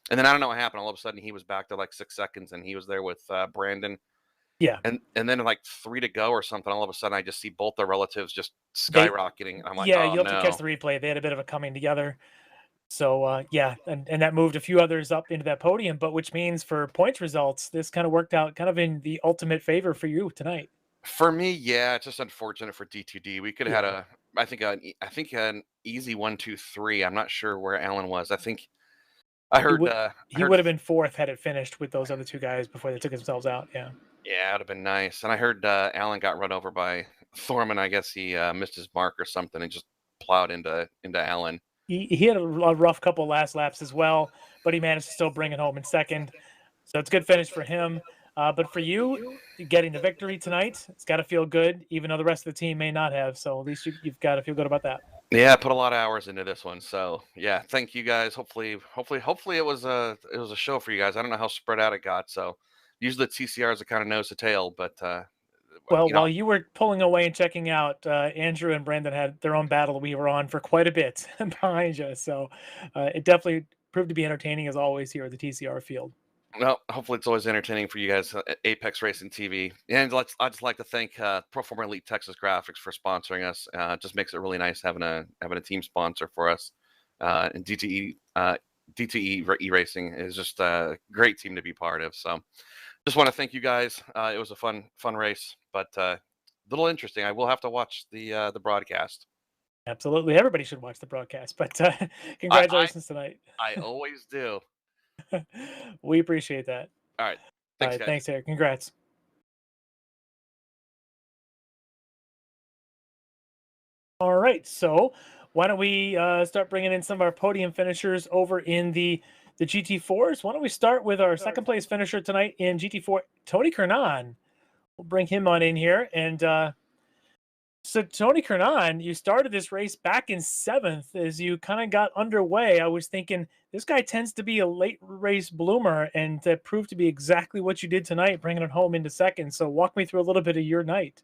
And then I don't know what happened. All of a sudden, he was back to like 6 seconds, and he was there with Brandon. Yeah. And then like 3 to go or something. All of a sudden, I just see both their relatives just skyrocketing. I'm like, yeah, oh, you'll have to catch the replay. They had a bit of a coming together. So yeah, and that moved a few others up into that podium. But which means for points results, this kind of worked out kind of in the ultimate favor for you tonight. For me, yeah, it's just unfortunate for D2D. We could have had I think an easy 1, 2, 3. I'm not sure where Alan was. I think. I heard he would have been fourth had it finished with those other two guys before they took themselves out. Yeah. Yeah, it would have been nice. And I heard Alan got run over by Thorman. I guess he missed his mark or something and just plowed into Alan. He had a rough couple last laps as well, but he managed to still bring it home in second. So it's a good finish for him. But for you, getting the victory tonight, it's got to feel good, even though the rest of the team may not have. So at least you've got to feel good about that. Yeah, I put a lot of hours into this one. So yeah, thank you guys. Hopefully it was a show for you guys. I don't know how spread out it got. So usually the TCRs are kind of nose to tail, but well, while you were pulling away and checking out, Andrew and Brandon had their own battle we were on for quite a bit behind you. So it definitely proved to be entertaining as always here at the TCR field. Well, hopefully it's always entertaining for you guys at Apex Racing TV. And I'd just like to thank Proforma Elite Texas Graphics for sponsoring us. It just makes it really nice having a team sponsor for us. And DTE E-Racing is just a great team to be part of. So just want to thank you guys. It was a fun race, but a little interesting. I will have to watch the broadcast. Absolutely. Everybody should watch the broadcast, but congratulations tonight. I always do. We appreciate that. All right. Thanks, guys. Thanks, Eric. Congrats. All right. So why don't we start bringing in some of our podium finishers over in the GT4s? Why don't we start with our second place finisher tonight in GT4, Tony Kernan. We'll bring him on in here. And so Tony Kernan, you started this race back in 7th. As you kind of got underway, I was thinking this guy tends to be a late race bloomer, and that proved to be exactly what you did tonight, bringing it home into 2nd. So walk me through a little bit of your night.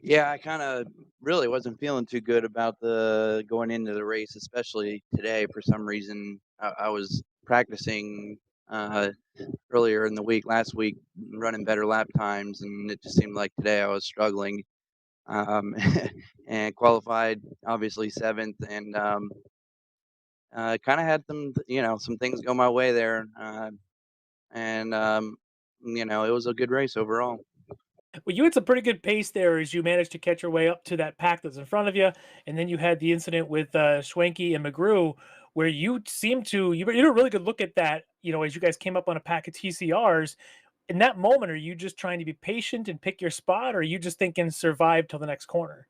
Yeah, I kind of really wasn't feeling too good about the going into the race, especially today. For some reason, I was practicing earlier in the week, last week, running better lap times, and it just seemed like today I was struggling. And qualified obviously 7th, and kind of had some things go my way there, and it was a good race overall. Well, you had some pretty good pace there as you managed to catch your way up to that pack that's in front of you, and then you had the incident with Schwenke and McGrew, where you seemed to you did a really good look at that. You know, as you guys came up on a pack of TCRs, in that moment, are you just trying to be patient and pick your spot, or are you just thinking survive till the next corner?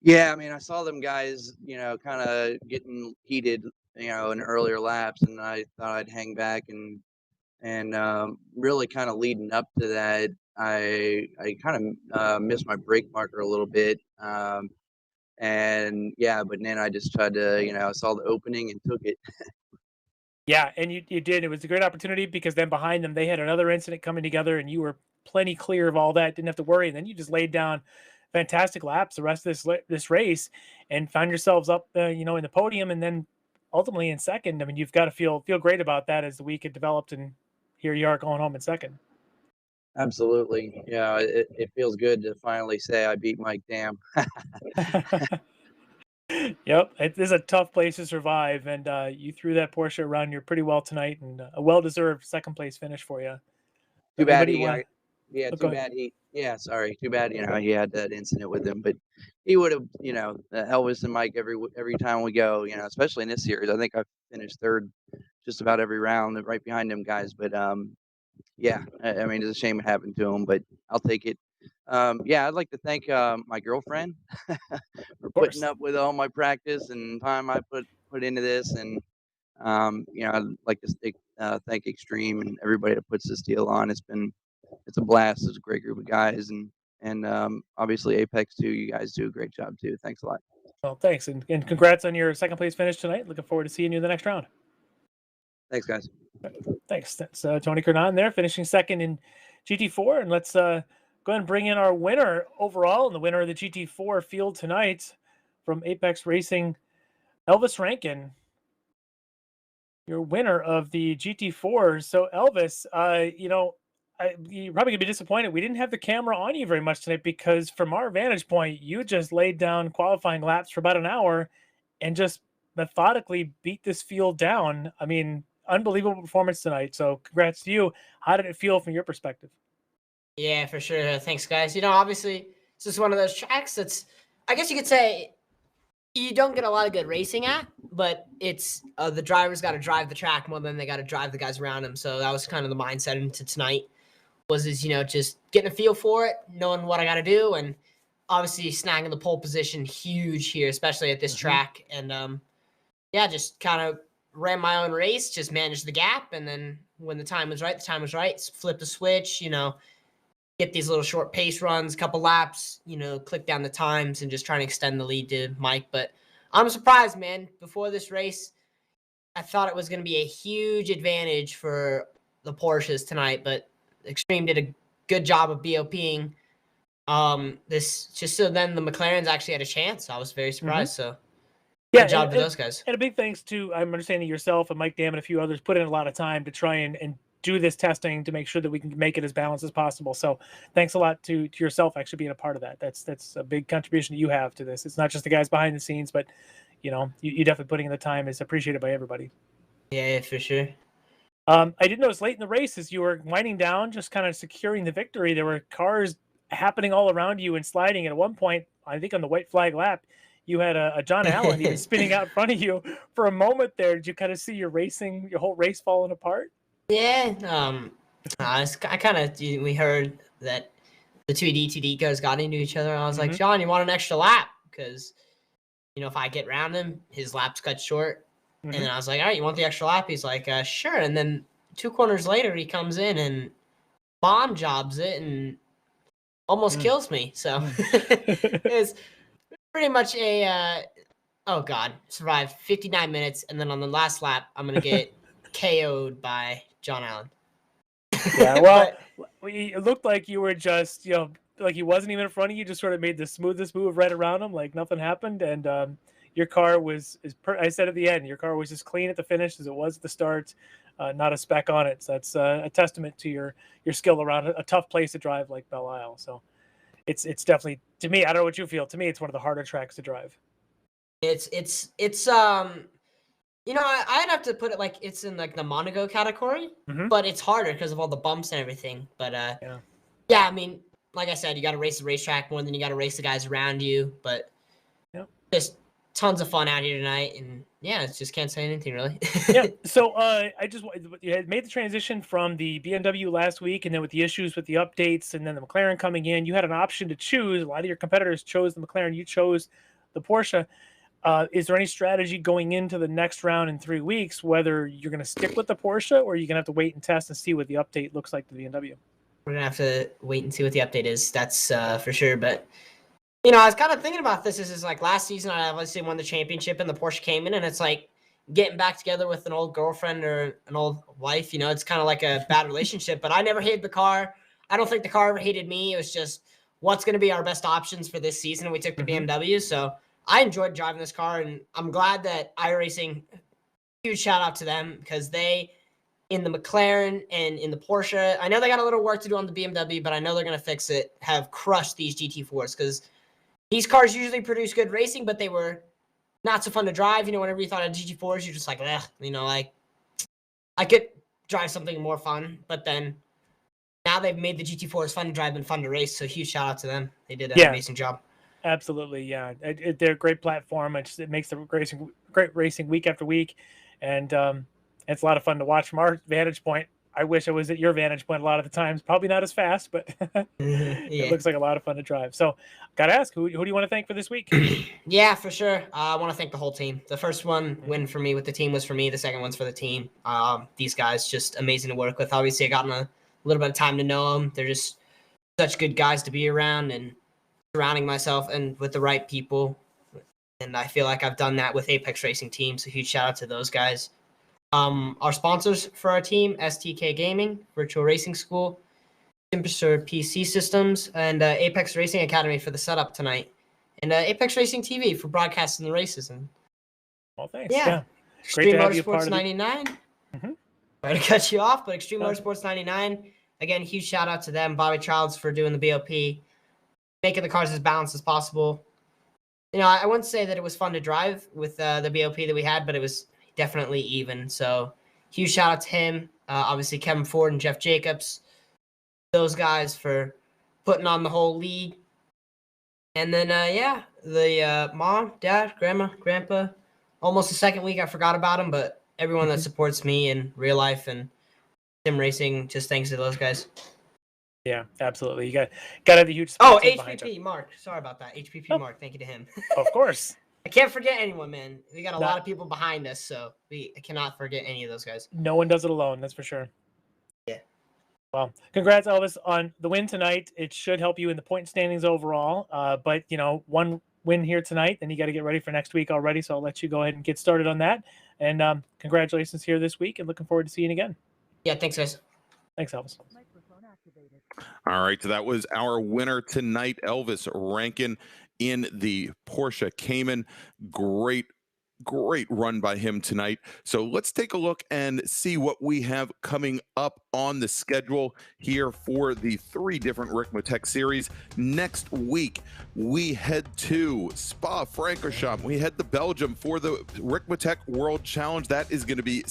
Yeah, I mean, I saw them guys, kind of getting heated, in earlier laps, and I thought I'd hang back and really kind of leading up to that, I kind of missed my brake marker a little bit, and yeah, but then I just tried to, I saw the opening and took it. Yeah, and you did. It was a great opportunity because then behind them they had another incident coming together, and you were plenty clear of all that. Didn't have to worry, and then you just laid down fantastic laps the rest of this race, and found yourselves up, in the podium, and then ultimately in second. I mean, you've got to feel great about that as the week had developed, and here you are going home in second. Absolutely, yeah, it feels good to finally say I beat Mike Dam. Yep, it is a tough place to survive, and you threw that Porsche around here pretty well tonight, and a well-deserved second place finish for you. Too bad Anybody he want? Yeah, Oh, too go ahead. bad sorry, too bad, he had that incident with him, but he would have, Elvis and Mike every time we go, especially in this series. I think I finished third just about every round, right behind them guys. But yeah, I mean, it's a shame it happened to him, but I'll take it. Yeah, I'd like to thank my girlfriend for Of putting course. up with all my practice and time I put into this, and I'd like to thank Extreme and everybody that puts this deal on. It's a blast. It's a great group of guys, and obviously Apex too. You guys do a great job too. Thanks a lot. Well, thanks, and congrats on your second place finish tonight. Looking forward to seeing you in the next round. Thanks, guys. Thanks. That's Tony Kernan there, finishing second in GT4, and let's go ahead and bring in our winner overall and the winner of the GT4 field tonight from Apex Racing, Elvis Rankin. Your winner of the GT4. So Elvis, you're probably gonna be disappointed. We didn't have the camera on you very much tonight because from our vantage point, you just laid down qualifying laps for about an hour and just methodically beat this field down. I mean, unbelievable performance tonight. So congrats to you. How did it feel from your perspective? Yeah, for sure. Thanks, guys. Obviously, it's just one of those tracks that's, I guess you could say, you don't get a lot of good racing at, but it's the drivers got to drive the track more than they got to drive the guys around them. So that was kind of the mindset into tonight, just getting a feel for it, knowing what I got to do, and obviously snagging the pole position huge here, especially at this track. And just kind of ran my own race, just managed the gap, and then when the time was right, flip the switch, get these little short pace runs, couple laps, click down the times and just trying to extend the lead to Mike. But I'm surprised, man. Before this race, I thought it was going to be a huge advantage for the Porsches tonight, but Extreme did a good job of BOPing this, just so then the McLarens actually had a chance. I was very surprised. So good job to those guys. And a big thanks to, I'm understanding, yourself and Mike Dam and a few others put in a lot of time to try and do this testing to make sure that we can make it as balanced as possible. So thanks a lot to yourself actually being a part of that. That's a big contribution that you have to this. It's not just the guys behind the scenes, but you definitely putting in the time is appreciated by everybody. Yeah, for sure. I did notice late in the race as you were winding down, just kind of securing the victory, there were cars happening all around you and sliding. And at one point, I think on the white flag lap, you had a John Allen even spinning out in front of you for a moment there. Did you kind of see your whole race falling apart? Yeah, we heard that the two D2D cars got into each other, and I was like, John, you want an extra lap? Because, if I get around him, his lap's cut short. And then I was like, all right, you want the extra lap? He's like, sure. And then 2 corners later, he comes in and bomb jobs it and almost kills me. So it's pretty much survived 59 minutes. And then on the last lap, I'm going to get KO'd by John Allen. Yeah, well, it looked like you were just, like he wasn't even in front of you, just sort of made the smoothest move right around him, like nothing happened. And your car I said at the end, your car was as clean at the finish as it was at the start, not a speck on it. So that's a testament to your skill around a tough place to drive like Belle Isle. So it's definitely, to me, I don't know what you feel. To me, it's one of the harder tracks to drive. I'd have to put it like it's in like the Monaco category, but it's harder because of all the bumps and everything. But Yeah, I mean, like I said, you got to race the racetrack more than you got to race the guys around you. But just tons of fun out here tonight, and yeah, it's just can't say anything really. Yeah. So you had made the transition from the BMW last week, and then with the issues with the updates, and then the McLaren coming in, you had an option to choose. A lot of your competitors chose the McLaren. You chose the Porsche. Is there any strategy going into the next round in 3 weeks, whether you're going to stick with the Porsche or you're going to have to wait and test and see what the update looks like to the BMW? We're going to have to wait and see what the update is. That's for sure. But, you know, I was kind of thinking about this. This is like last season, I obviously won the championship and the Porsche came in, and it's like getting back together with an old girlfriend or an old wife. You know, it's kind of like a bad relationship, but I never hated the car. I don't think the car ever hated me. It was just what's going to be our best options for this season. And we took the BMW. So I enjoyed driving this car, and I'm glad that iRacing, huge shout out to them, because they, in the McLaren and in the Porsche, I know they got a little work to do on the BMW, but I know they're going to fix it, have crushed these GT4s, because these cars usually produce good racing, but they were not so fun to drive. You know, whenever you thought of GT4s, you're just like, ugh, you know, like I could drive something more fun, but then now they've made the GT4s fun to drive and fun to race. So huge shout out to them. They did an amazing job. Absolutely. Yeah. They're a great platform. It makes the great racing week after week. And it's a lot of fun to watch from our vantage point. I wish I was at your vantage point a lot of the times. Probably not as fast, but it looks like a lot of fun to drive. So got to ask, who do you want to thank for this week? Yeah, for sure. I want to thank the whole team. The first win for me with the team was for me. The second one's for the team. These guys just amazing to work with. Obviously, I got a little bit of time to know them. They're just such good guys to be around, and surrounding myself and with the right people. And I feel like I've done that with Apex Racing Team. So huge shout out to those guys. Our sponsors for our team, SDK Gaming, Virtual Racing School, Temperature PC Systems, and Apex Racing Academy for the setup tonight. And Apex Racing TV for broadcasting the races. And well, thanks. Yeah. Extreme Motorsports 99. Sorry to cut you off, but Extreme Motorsports 99. Again, huge shout out to them. Bobby Childs for doing the BOP, making the cars as balanced as possible. You know, I wouldn't say that it was fun to drive with the BOP that we had, but it was definitely even. So huge shout out to him. Obviously, Kevin Ford and Jeff Jacobs, those guys for putting on the whole league. And then, the mom, dad, grandma, grandpa, almost the second week I forgot about them, but everyone that supports me in real life and sim racing, just thanks to those guys. Yeah, absolutely. You got to have the huge support. Oh, HPP, Mark. Sorry about that. HPP, Mark. Thank you to him. Of course. I can't forget anyone, man. We got a lot of people behind us, so I cannot forget any of those guys. No one does it alone, that's for sure. Yeah. Well, congrats, Elvis, on the win tonight. It should help you in the point standings overall. But, you know, one win here tonight, then you got to get ready for next week already. So I'll let you go ahead and get started on that. And congratulations here this week, and looking forward to seeing you again. Yeah, thanks, guys. Thanks, Elvis. All right, so that was our winner tonight, Elvis Rankin in the Porsche Cayman. Great run by him tonight. So let's take a look and see what we have coming up on the schedule here for the 3 different Ricmotech series. Next week, we head to Spa-Francorchamps. We head to Belgium for the Ricmotech World Challenge. That is going to be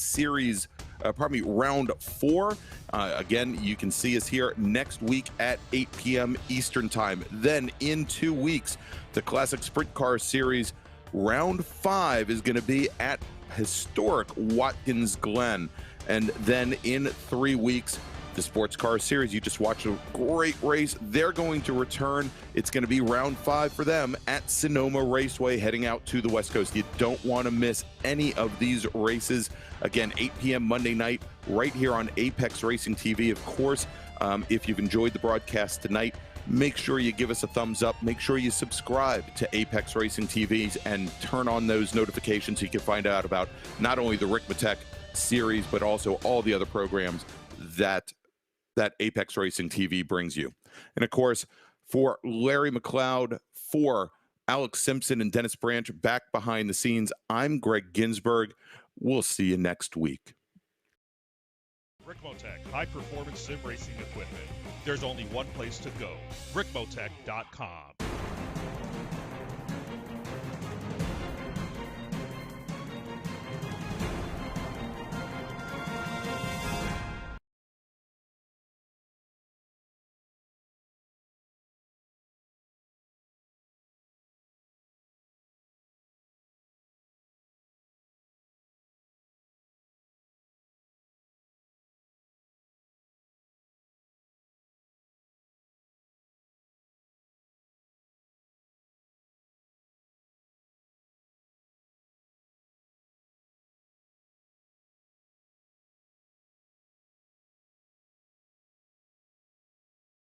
round 4. Again, you can see us here next week at 8 p.m. Eastern Time. Then in 2 weeks, the Classic Sprint Car Series round 5 is going to be at historic Watkins Glen. And then in 3 weeks, the Sports Car Series, you just watched a great race. They're going to return. It's going to be round 5 for them at Sonoma Raceway, heading out to the West Coast. You don't want to miss any of these races. Again, 8 p.m. Monday night, right here on Apex Racing TV. Of course, if you've enjoyed the broadcast tonight, make sure you give us a thumbs up. Make sure you subscribe to Apex Racing TV and turn on those notifications so you can find out about not only the Ricmotech series, but also all the other programs that Apex Racing TV brings you. And of course, for Larry McLeod, for Alex Simpson and Dennis Branch back behind the scenes, I'm Greg Ginsburg. We'll see you next week. Ricmotech, high-performance sim racing equipment. There's only one place to go, ricmotech.com.